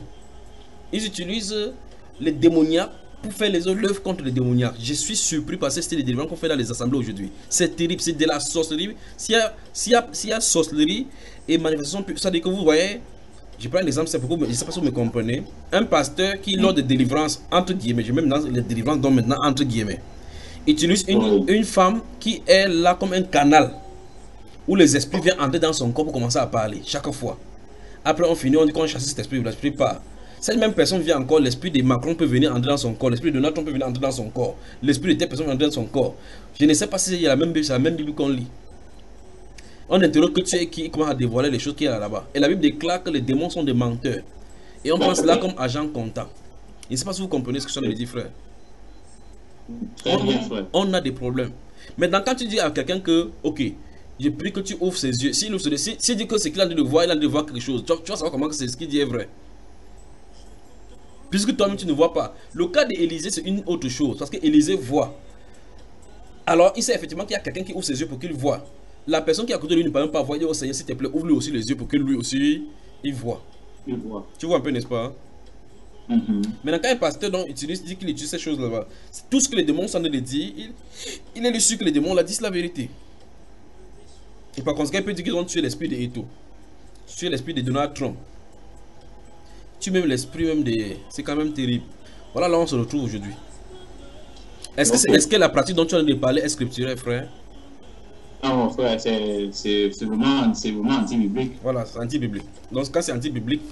Ils utilisent les démoniaques pour faire les œuvres contre les démoniaques. Je suis surpris par ce style de délivrance qu'on fait dans les assemblées aujourd'hui. C'est terrible, c'est de la sorcellerie. S'il y a sorcellerie et manifestation, ça dit que vous voyez, je prends un exemple, c'est pourquoi je ne sais pas si vous me comprenez. Un pasteur qui, lors de délivrance, entre guillemets, je mets maintenant les délivrances, donc maintenant entre guillemets, utilise une femme qui est là comme un canal où les esprits viennent entrer dans son corps pour commencer à parler chaque fois. Après on finit, on dit qu'on chasse cet esprit, l'esprit part. Cette même personne vient encore, l'esprit de Macron peut venir entrer dans son corps, l'esprit de Donald Trump peut venir entrer dans son corps, l'esprit de telle personne peut entrer dans son corps. Je ne sais pas si c'est la même Bible, c'est la même Bible qu'on lit. On interroge que tu es qui commence à dévoiler les choses qu'il y a là-bas. Et la Bible déclare que les démons sont des menteurs. Et on pense là comme agent comptant. Je ne sais pas si vous comprenez ce que je viens de dire, frère. On a des problèmes. Maintenant, quand tu dis à quelqu'un que, ok, je prie que tu ouvres ses yeux. S'il dit que c'est qu'il a envie de voir, il a envie de voir quelque chose. Tu vas savoir comment c'est ce qu'il dit est vrai. Puisque toi-même tu ne vois pas. Le cas d'Élisée, c'est une autre chose. Parce qu'Élisée voit. Alors, il sait effectivement qu'il y a quelqu'un qui ouvre ses yeux pour qu'il voit. La personne qui est à côté de lui ne peut même pas voir. Il dit, oh Seigneur, s'il te plaît, ouvre-lui aussi les yeux pour que lui aussi, il voit. Il voit. Tu vois un peu, n'est-ce pas? Maintenant, quand un pasteur dit qu'il utilise ces choses là-bas, tout ce que les démons sont en train de dire, il est sûr que les démons là disent la vérité. Et par conséquent, il peut dire qu'ils ont tué l'esprit de Eto. Tué l'esprit de Donald Trump. Tu même l'esprit même de... C'est quand même terrible. Voilà, là on se retrouve aujourd'hui. Est-ce que la pratique dont tu as de parler est scripturelle, frère? Non, mon frère, c'est vraiment anti-biblique. Voilà, c'est anti-biblique. Dans ce cas, c'est anti-biblique.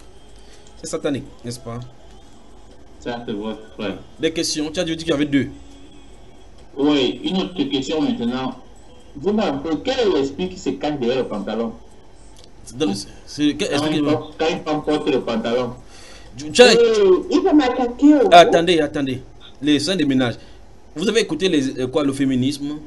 C'est satanique, n'est-ce pas? Ça, c'est vrai, frère. Des questions? Tu as dit qu'il y avait deux. Oui, une autre question maintenant. Dis-moi un peu, quel est l'esprit qui se cache derrière le pantalon? Quand il porte le pantalon. Il va m'attaquer. Attendez. Les soins de ménage. Vous avez écouté le féminisme?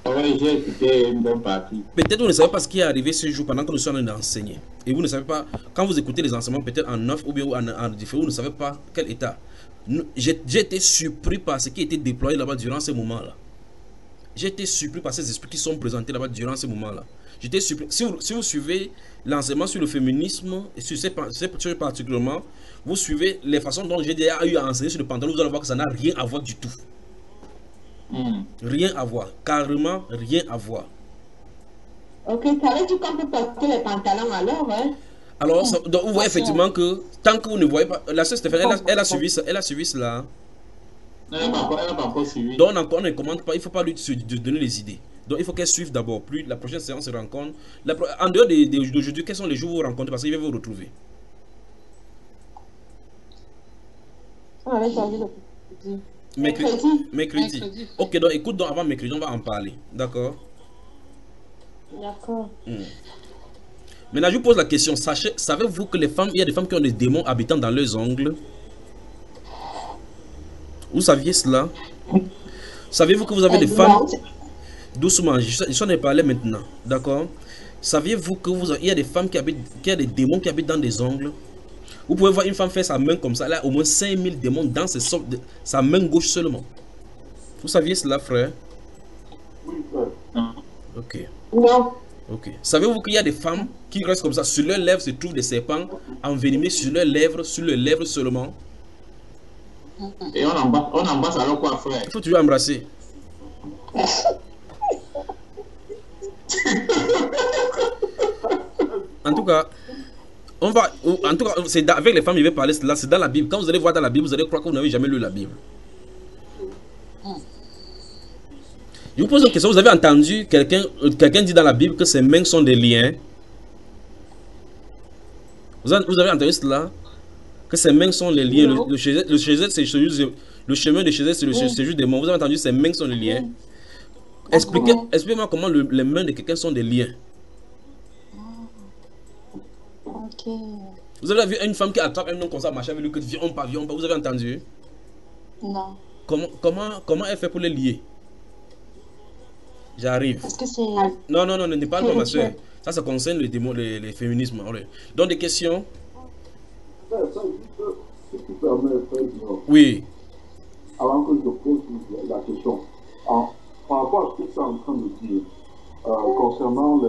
Oui, j'ai écouté une bonne partie. Peut-être vous ne savez pas ce qui est arrivé ce jour pendant que nous sommes en train d'enseigner. Et vous ne savez pas, quand vous écoutez les enseignements, peut-être en off ou bien en différé, vous ne savez pas quel état. J'ai été surpris par ce qui a été déployé là-bas durant ce moment-là. J'ai été surpris par ces esprits qui sont présentés là-bas durant ce moment-là. J'étais surpris. Si vous suivez l'enseignement sur le féminisme, et sur ces choses particulièrement, vous suivez les façons dont j'ai déjà eu à enseigner sur le pantalon, vous allez voir que ça n'a rien à voir du tout. Rien à voir. Carrément rien à voir. Ok, ça veut dire qu'on peut porter les pantalons alors, hein? Alors, donc vous voyez effectivement que tant que vous ne voyez pas, la sœur Stéphane, elle a suivi ça, elle a suivi cela. Elle n'a pas encore suivi. Donc on ne commande pas, il ne faut pas lui donner les idées. Donc il faut qu'elle suive d'abord, puis la prochaine séance se rencontre. En dehors d'aujourd'hui, quels sont les jours où vous vous rencontrez parce qu'il va vous retrouver? Mercredi. Ok, donc écoute, donc avant mercredi, on va en parler. D'accord? D'accord. Maintenant, je vous pose la question. Savez-vous que il y a des femmes qui ont des démons habitant dans leurs ongles? Vous saviez cela? Saviez-vous que vous avez des femmes... Doucement, je suis en train de parler maintenant. D'accord? Saviez-vous que il y a des femmes qui habitent, qu'il y a des démons qui habitent dans des ongles? Vous pouvez voir une femme faire sa main comme ça. Elle a au moins 5000 démons dans sa main gauche seulement. Vous saviez cela, frère? Oui, frère. Ok. Non. Ok. Savez-vous qu'il y a des femmes qui restent comme ça? Sur leurs lèvres se trouvent des serpents envenimés sur leurs lèvres seulement. Et on embrasse alors quoi, frère? Il faut toujours embrasser. En tout cas, c'est avec les femmes, je vais parler là, c'est dans la Bible. Quand vous allez voir dans la Bible, vous allez croire que vous n'avez jamais lu la Bible. Je vous pose une question, vous avez entendu quelqu'un dit dans la Bible que ses mains sont des liens? Vous avez entendu cela? Que ses mains sont les liens. Le chemin de Chézet, c'est le séjour des morts. Vous avez entendu ses mains sont les liens? Expliquez-moi comment les mains de quelqu'un sont des liens. Ok. Vous avez vu une femme qui attrape un homme comme ça, marcher avec lui, que viens pas, vous avez entendu? Non. Comment elle fait pour les lier? J'arrive. Est-ce que c'est... Non, ne parle pas, ma soeur. Ça concerne les démons, les féminismes. Donc, des questions? Ça, si tu permets, frère, oui. Avant que je pose la question, par rapport à ce que tu es en train de dire, concernant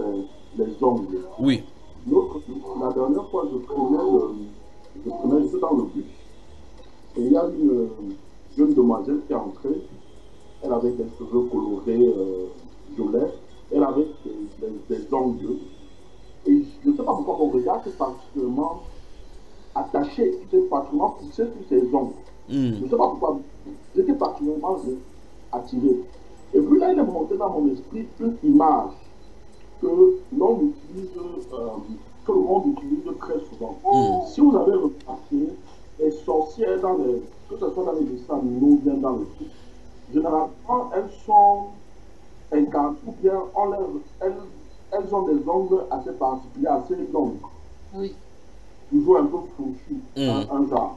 les ongles. Oui. La dernière fois, j'étais dans le bus, et il y a une jeune demoiselle qui est entrée. Elle avait des cheveux colorés violets, elle avait des ongles. Et je ne sais pas pourquoi mon regard est particulièrement attaché, c'est particulièrement poussé sur ses ongles. Je ne sais pas pourquoi, j'étais particulièrement attiré. Et puis là, il est monté dans mon esprit une image que l'on utilise, que le monde utilise très souvent. Si vous avez remarqué, les sorcières, que ce soit dans les dessins animaux ou bien dans le film, généralement, elles sont incarnées, ou bien elles ont des ongles assez particuliers, assez longs. Oui. Toujours un peu fourchus, un genre.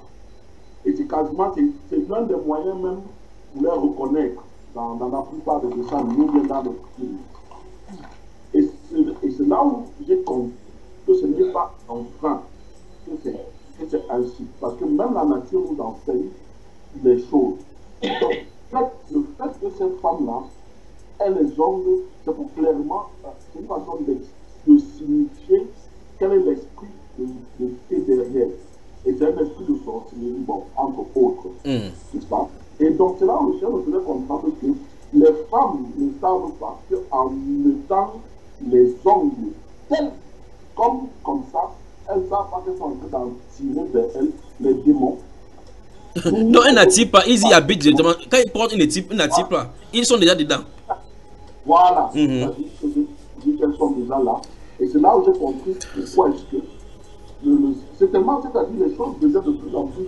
Et c'est quasiment, c'est l'un des moyens même pour les reconnaître dans la plupart des dessins animaux ou bien dans les films. Et c'est là où j'ai compris que ce n'est pas en vain que c'est ainsi. Parce que même la nature nous enseigne des choses. Donc, le fait que cette femme-là ait les ongles, c'est pour clairement, c'est une façon de signifier quel est l'esprit qui est derrière. Et c'est un esprit de sorcellerie, bon, entre autres. C'est ça. Et donc, c'est là où je me faisais comprendre que les femmes ne savent pas qu'en mettant les ongles comme ça, elles savent pas qu'elles sont en train d'en tirer vers elles les démons. Non, elles n'attirent pas, ils y habitent directement. Quand ils portent une attirent pas, ils sont déjà dedans. Voilà, c'est-à-dire qu'elles sont déjà là. Et c'est là où j'ai compris pourquoi est-ce que c'est tellement, c'est-à-dire les choses deviennent de plus en plus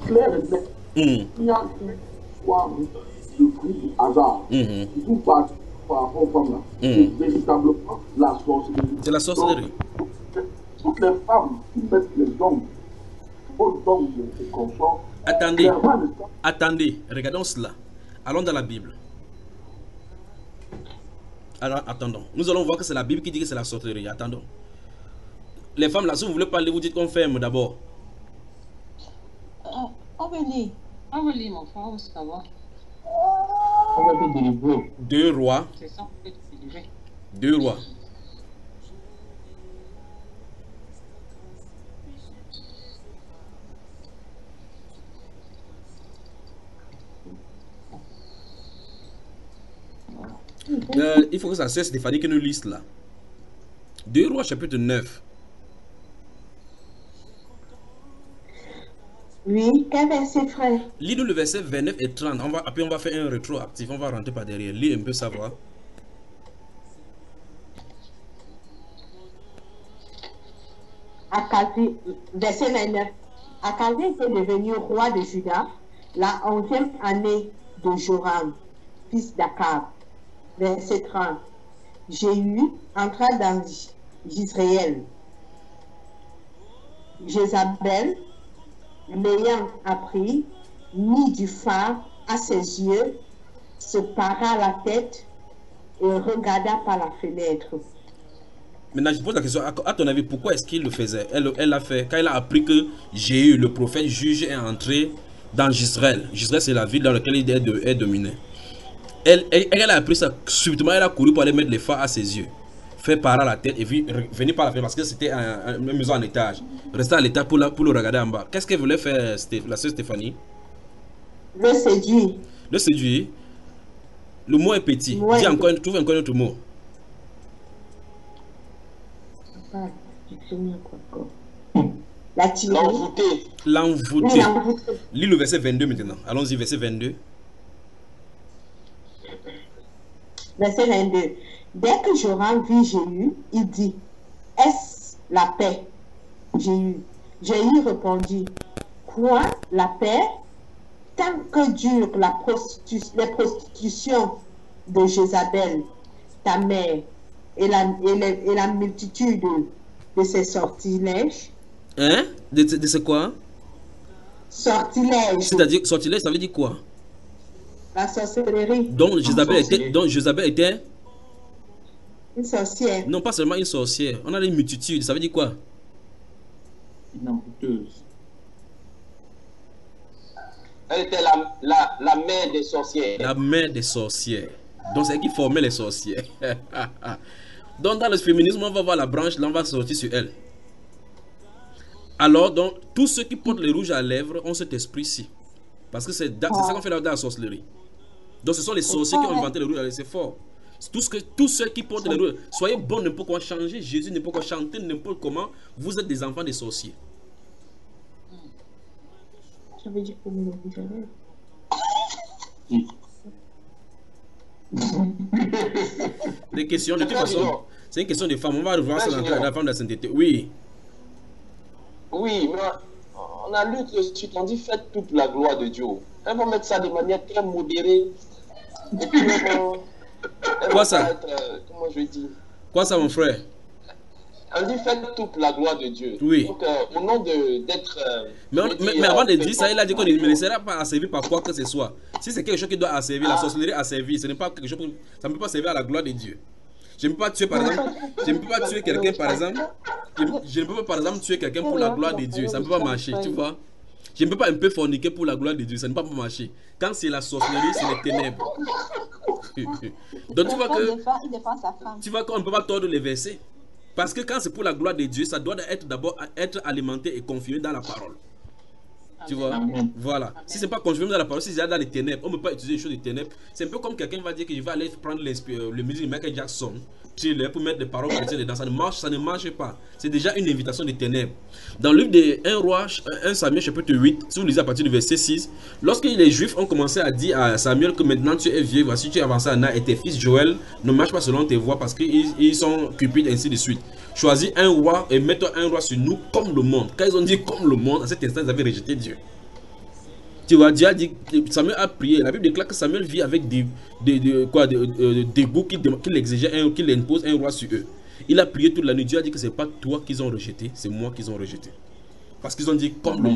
claires et nettes. Il y a une histoire de fruit du hasard. Tout par rapport aux femmes là. C'est véritablement la sorcellerie. C'est la sorcellerie. Donc, toutes les femmes qui mettent les ongles aux ongles et consorts. Attendez, regardons cela. Allons dans la Bible. Alors, attendons. Nous allons voir que c'est la Bible qui dit que c'est la sorcellerie. Attendons. Les femmes là, si vous voulez parler, vous dites qu'on ferme d'abord. On veut lire. On veut lire, mon frère, on veut savoir. On va être délivré. 2 rois. C'est ça, on peut être délivré. 2 rois. Il faut que ça cesse, Stéphanie, que nous lisons là. 2 rois chapitre 9. Oui, quel verset, frère? Lis-nous le verset 29 et 30. Après, on va faire un rétroactif. On va rentrer par derrière. Lis un peu, savoir. Akazi, verset 29. Akazi était devenu roi de Juda la 11e année de Joram, fils d'Akab. Verset 30. Jéhu entra dans Israël. Jézabel, l'ayant appris, mit du phare à ses yeux, se para la tête et regarda par la fenêtre. Maintenant, je pose la question, à ton avis, pourquoi est-ce qu'il le faisait? Elle l'a fait quand il a appris que Jéhu, le prophète juge, est entré dans Israël. Israël, c'est la ville dans laquelle il est dominé. Elle a appris ça, subitement, elle a couru pour aller mettre les phares à ses yeux. Fait parer la tête et venir par la fenêtre parce que c'était une maison en étage. Rester à l'étage pour le regarder en bas. Qu'est-ce qu'elle voulait faire, la sœur Stéphanie? Le séduit. Le séduit. Le mot est petit. Ouais. Dis encore, trouve encore un autre mot. La tuerie. L'envoûter. Lis le verset 22 maintenant. Allons-y, verset 22. Verset 22. Dès que Joram vit Jéhu, il dit, est-ce la paix? Jéhu répondit, quoi la paix? Tant que dure les prostitutions de Jézabel, ta mère, et la multitude de ses sortilèges. Hein? De ce quoi? Sortilèges. C'est-à-dire, sortilège, ça veut dire quoi? La sorcellerie. Donc Jézabel était une sorcière. Non, pas seulement une sorcière. On a des multitudes. Ça veut dire quoi? Une envoûteuse. Elle était la mère des sorcières. La mère des sorcières. Donc c'est elle qui formait les sorcières. Donc dans le féminisme, on va voir la branche, là on va sortir sur elle. Alors donc, tous ceux qui portent les rouges à lèvres ont cet esprit-ci. Parce que c'est ça qu'on fait dans la sorcellerie. Donc ce sont les sorciers qui ont inventé les rouges à lèvres, c'est fort. Tous ceux qui portent les rouges, soyez bons n'importe quoi, changer Jésus n'importe quoi, chanter n'importe comment, vous êtes des enfants des sorciers. Ça veut dire que nous Des questions, de toute façon, c'est une question de femmes. On va revoir ça dans la femme de la sainteté. Oui. Oui, mais on a lu le suite, on dit faites toute la gloire de Dieu. Elles vont mettre ça de manière très modérée. Et puis, quoi ça? Comment je dis? Quoi ça, mon frère? On dit faites toute la gloire de Dieu. Oui. Donc, au nom d'être. Mais avant de dire ça, il a dit qu'on ne laissera pas asservir par quoi que ce soit. Si c'est quelque chose qui doit asservir, la sorcellerie asservir, ce n'est pas quelque chose. Ça ne peut pas servir à la gloire de Dieu. Je ne peux pas tuer par exemple. Je ne peux pas tuer quelqu'un par exemple. Je ne peux pas par exemple tuer quelqu'un pour la gloire de Dieu. Ça ne peut pas marcher, tu vois. Je ne peux pas un peu forniquer pour la gloire de Dieu. Ça ne peut pas marcher. Quand c'est la sorcellerie, c'est les ténèbres. Donc tu vois que. Il défend sa femme. Tu vois qu'on ne peut pas tordre les versets. Parce que quand c'est pour la gloire de Dieu, ça doit être d'abord être alimenté et confirmé dans la parole. Tu vois? Voilà. Si c'est pas confirmé dans la parole, si c'est dans les ténèbres, on ne peut pas utiliser les choses des ténèbres. C'est un peu comme quelqu'un va dire que je vais aller prendre le musique de Michael Jackson pour mettre des paroles chrétiennes dedans. Ça ne marche pas. C'est déjà une invitation des ténèbres. Dans le livre de 1 roi, 1 Samuel chapitre 8, si vous lisez à partir du verset 6, lorsque les Juifs ont commencé à dire à Samuel que maintenant tu es vieux, voici tu es avancé à Anna et tes fils Joël ne marchent pas selon tes voies parce qu'ils sont cupides, ainsi de suite. Choisis un roi et mets-toi un roi sur nous comme le monde. Quand ils ont dit comme le monde, à cet instant, ils avaient rejeté Dieu. Tu vois, Dieu a dit, Samuel a prié. La Bible déclare que Samuel vit avec des goûts qu'il exigeait, qu'il impose un roi sur eux. Il a prié toute la nuit. Dieu a dit que ce n'est pas toi qu'ils ont rejeté, c'est moi qu'ils ont rejeté. Parce qu'ils ont dit comme le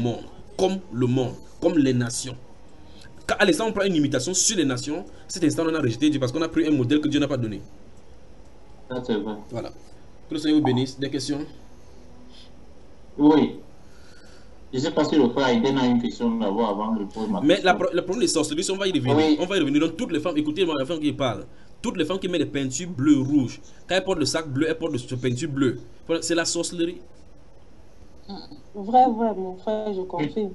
monde, comme les nations. Quand Alexandre prend une imitation sur les nations, cet instant on a rejeté Dieu parce qu'on a pris un modèle que Dieu n'a pas donné. C'est vrai. Voilà. Que le Seigneur vous bénisse. Des questions? Oui. Je sais pas si le frère Aiden a une question d'abord avant de poser ma Mais question. le problème des sorcelleries, on va y revenir. Oui. On va y revenir. Donc, toutes les femmes, écoutez-moi, la femme qui parle. Toutes les femmes qui mettent des peintures bleues, rouges, quand elles portent le sac bleu, elles portent de peinture bleue. C'est la sorcellerie. Vrai, mon frère, je confirme.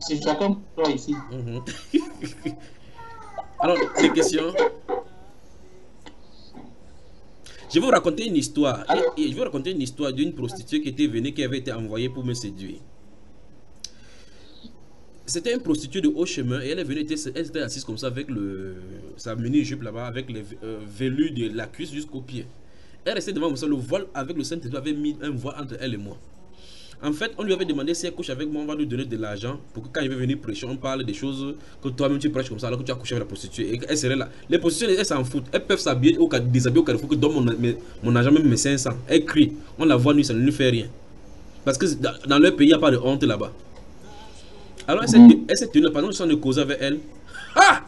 C'est chacun pour toi ici. Alors, des questions? Je vais vous raconter une histoire. Et je vais vous raconter une histoire d'une prostituée qui était venue, qui avait été envoyée pour me séduire. C'était une prostituée de haut chemin et elle est venue, elle était assise comme ça avec sa mini-jupe là-bas, avec les velus de la cuisse jusqu'au pied. Elle restait devant moi, le voile avec le Saint-Esprit avait mis un voile entre elle et moi. En fait, on lui avait demandé si elle couche avec moi, on va lui donner de l'argent pour que quand il veut venir prêcher, on parle des choses que toi-même tu prêches comme ça, alors que tu as couché avec la prostituée. Et elle serait là. Les prostituées, elles s'en foutent. Elles peuvent s'habiller ou déshabiller au carrefour que donne mon argent, même mes 500. Elle crie. On la voit nuit, ça ne lui fait rien. Parce que dans leur pays, il n'y a pas de honte là-bas. Alors, elle s'est tenue, pendant que je suis en cause avec elle. Ah!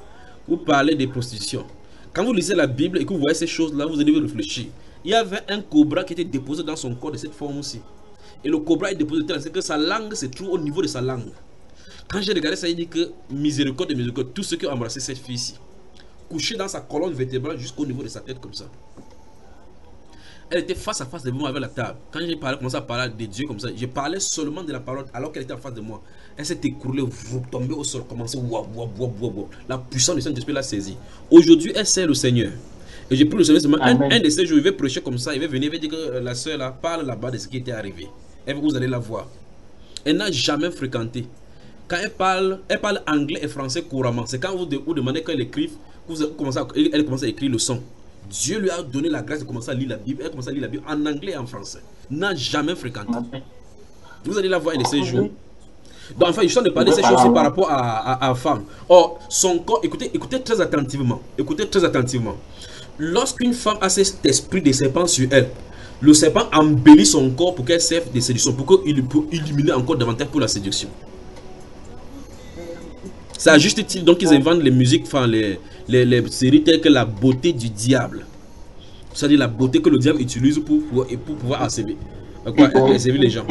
Vous parlez des prostitutions. Quand vous lisez la Bible et que vous voyez ces choses-là, vous devez réfléchir. Il y avait un cobra qui était déposé dans son corps de cette forme aussi. Et le cobra est déposé tel que sa langue se trouve au niveau de sa langue. Quand j'ai regardé ça, il dit que miséricorde et miséricorde, tous ceux qui ont embrassé cette fille-ci, couchée dans sa colonne vertébrale jusqu'au niveau de sa tête comme ça. Elle était face à face de moi avec la table. Quand j'ai commencé à parler de Dieu comme ça, je parlais seulement de la parole alors qu'elle était en face de moi. Elle s'est écroulée, tombée au sol, commençait la puissance du Saint-Esprit l'a saisie. Aujourd'hui, elle sert le Seigneur. Et j'ai pris le Seigneur seulement un de ces jours, il va prêcher comme ça, il va venir, il va dire que la soeur là parle là-bas de ce qui était arrivé. Et vous allez la voir. Elle n'a jamais fréquenté. Quand elle parle anglais et français couramment. C'est quand vous demandez qu'elle écrive, elle commence à écrire le son. Dieu lui a donné la grâce de commencer à lire la Bible. Elle commence à lire la Bible en anglais et en français. N'a jamais fréquenté. Vous allez la voir de ces jours. Donc enfin, je suis en train de parler de ces choses par rapport à femme. Or, son corps, écoutez très attentivement. Écoutez très attentivement. Lorsqu'une femme a cet esprit de serpent sur elle, le serpent embellit son corps pour qu'elle serve de séduction, pour qu'il peut illuminer encore davantage pour la séduction. C'est à juste titre, donc ils inventent les musiques, enfin les séries telles que la beauté du diable. C'est-à-dire la beauté que le diable utilise pour pouvoir asservir les gens.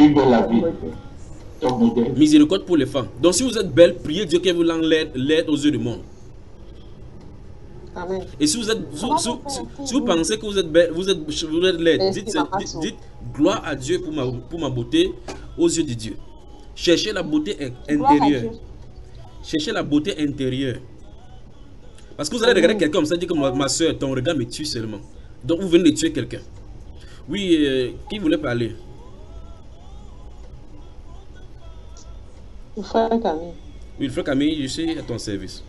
Miséricorde pour les femmes. Donc si vous êtes belle, priez Dieu qu'elle vous l'aide aux yeux du monde. Amen. Et si vous êtes, si vous pensez que vous êtes belle, vous êtes laide, dites gloire à Dieu pour ma beauté aux yeux de Dieu. Cherchez la beauté intérieure. Cherchez la beauté intérieure. Parce que vous allez regarder quelqu'un comme ça, dire que ma soeur, ton regard me tue seulement. Donc vous venez de tuer quelqu'un. Oui, qui voulait parler? Le frère Camille. Oui, le frère Camille, je suis à ton service.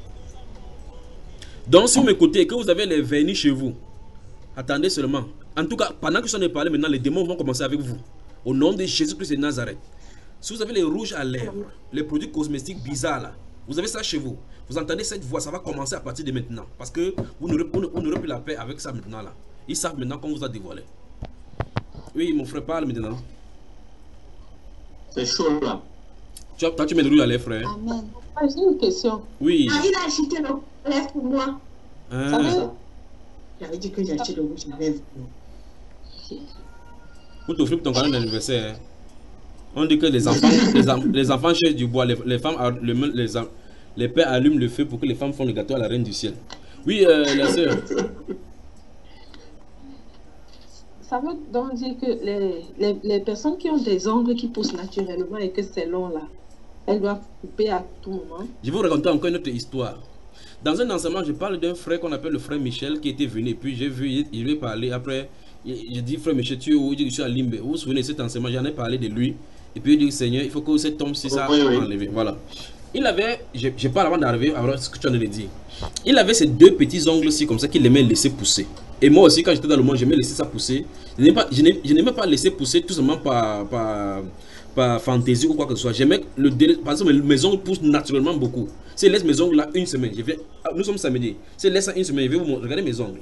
Donc si vous m'écoutez et que vous avez les vernis chez vous, attendez seulement. En tout cas, pendant que je suis en parler maintenant, les démons vont commencer avec vous. Au nom de Jésus-Christ de Nazareth. Si vous avez les rouges à lèvres, les produits cosmétiques bizarres là, vous avez ça chez vous. Vous entendez cette voix, ça va commencer à partir de maintenant. Parce que vous n'aurez plus la paix avec ça maintenant là. Ils savent maintenant qu'on vous a dévoilé. Oui, mon frère parle maintenant. C'est chaud là. Toi, tu mets le rouge à lèvres, frère. Amen. J'ai une question. Oui. Ah, il a acheté le lèvre pour moi. J'avais dit que j'ai acheté le rouge à lèvres. Pour t'offrir ton cadeau d'anniversaire. On dit que les enfants cherchent du bois, les femmes, les pères allument le feu pour que les femmes font le gâteau à la reine du ciel. Oui, la sœur. Ça veut donc dire que les personnes qui ont des ongles qui poussent naturellement et que c'est long là, elles doivent couper à tout moment. Je vais vous raconter encore une autre histoire. Dans un enseignement, je parle d'un frère qu'on appelle le frère Michel qui était venu. Et puis j'ai vu, il lui a parlé. Après, j'ai dit, frère Michel, tu es où? Il dit, je suis à Limbe. Vous vous souvenez de cet enseignement? J'en ai parlé de lui. Et puis il dit, Seigneur, il faut que cet homme, si ça, enlevé. Voilà. Il avait, je parle avant d'arriver, alors ce que tu en as dit. Il avait ces deux petits ongles-ci comme ça qu'il aimait laisser pousser. Et moi aussi, quand j'étais dans le monde, j'aimais laisser ça pousser. Je n'aimais pas laisser pousser tout simplement par fantaisie ou quoi que ce soit. J'aimais le délai. Par exemple, mes ongles poussent naturellement beaucoup. Si je laisse mes ongles là une semaine, nous sommes samedi. Si je laisse ça une semaine, je vais vous montrer. Regardez mes ongles.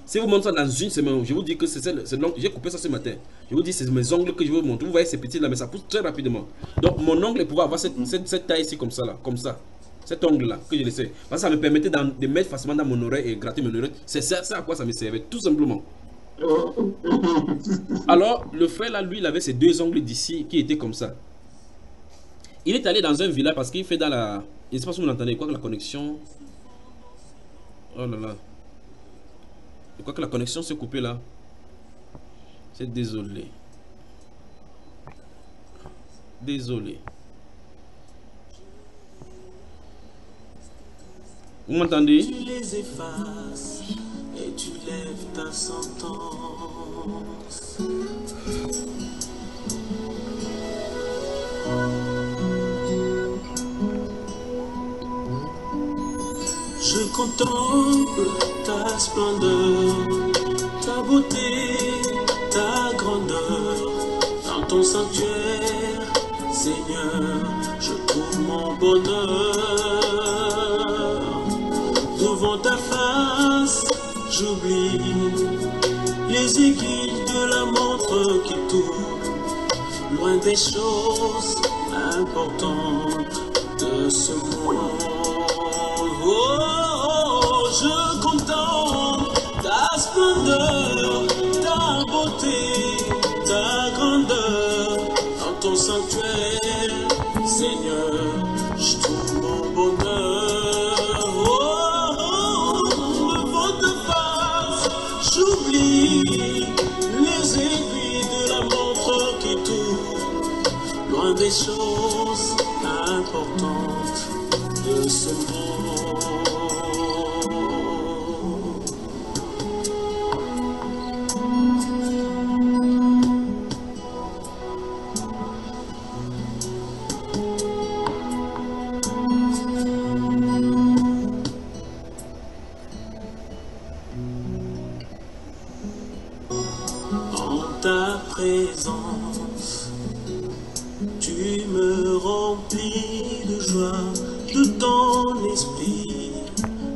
Si vous montrez ça dans une semaine, je vous dis que c'est long. J'ai coupé ça ce matin. Je vous dis, c'est mes ongles que je vais vous montrer. Vous voyez ces petits là, mais ça pousse très rapidement. Donc mon ongle pouvait avoir cette taille ici comme ça là, comme ça. Cet ongle là que je laissais. Parce que ça me permettait de mettre facilement dans mon oreille et gratter mon oreille. C'est ça à quoi ça me servait, tout simplement. Alors le frère là, lui, il avait ses deux ongles d'ici qui étaient comme ça. Il est allé dans un village parce qu'il fait dans la... Je ne sais pas si vous l'entendez, quoi que la connexion... Oh là là. Je crois que la connexion s'est coupée là. C'est désolé. Désolé. Vous m'entendez? Tu les effaces et tu lèves ta sentence. Je contemple ta splendeur, ta beauté, ta grandeur. Dans ton sanctuaire, Seigneur, je trouve mon bonheur. Devant ta face, j'oublie les aiguilles de la montre qui tourne, loin des choses importantes de ce monde. Oh, je contemple ta splendeur, ta beauté, ta grandeur. Dans ton sanctuaire, Seigneur, je trouve mon bonheur. Oh, devant ta face, j'oublie les aiguilles de la montre qui tourne, loin des choses importantes de ce monde. En ta présence, tu me remplis de joie, de ton esprit,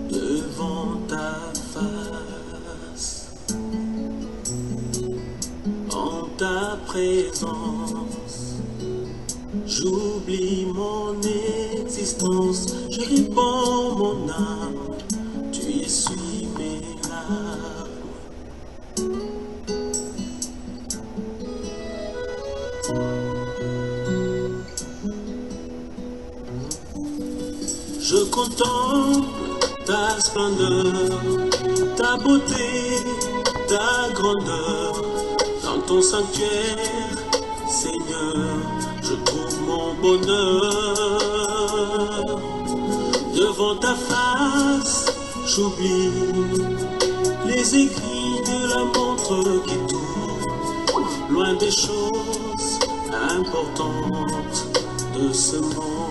devant ta face. En ta présence, j'oublie mon existence, je répands mon âme, tu essuies mes larmes. Je contemple ta splendeur, ta beauté, ta grandeur. Dans ton sanctuaire, Seigneur, je trouve mon bonheur. Devant ta face, j'oublie les aiguilles de la montre qui tourne, loin des choses importantes de ce monde.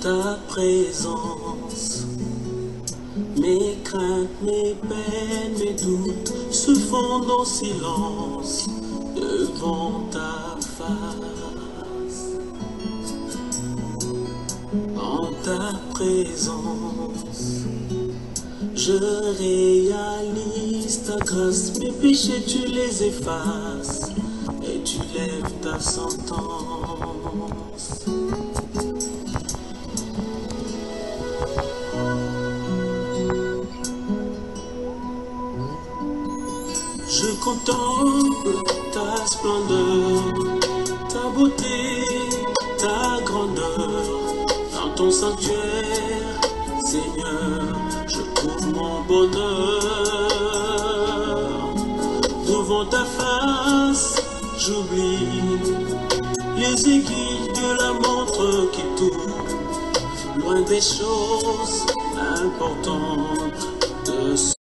Ta présence, mes craintes, mes peines, mes doutes se fondent en silence devant ta face. En ta présence, je réalise ta grâce, mes péchés tu les effaces et tu lèves ta sentence. Je contemple ta splendeur, ta beauté, ta grandeur. Dans ton sanctuaire, Seigneur, je trouve mon bonheur. Devant ta face, j'oublie les aiguilles de la montre qui tourne, loin des choses importantes de ce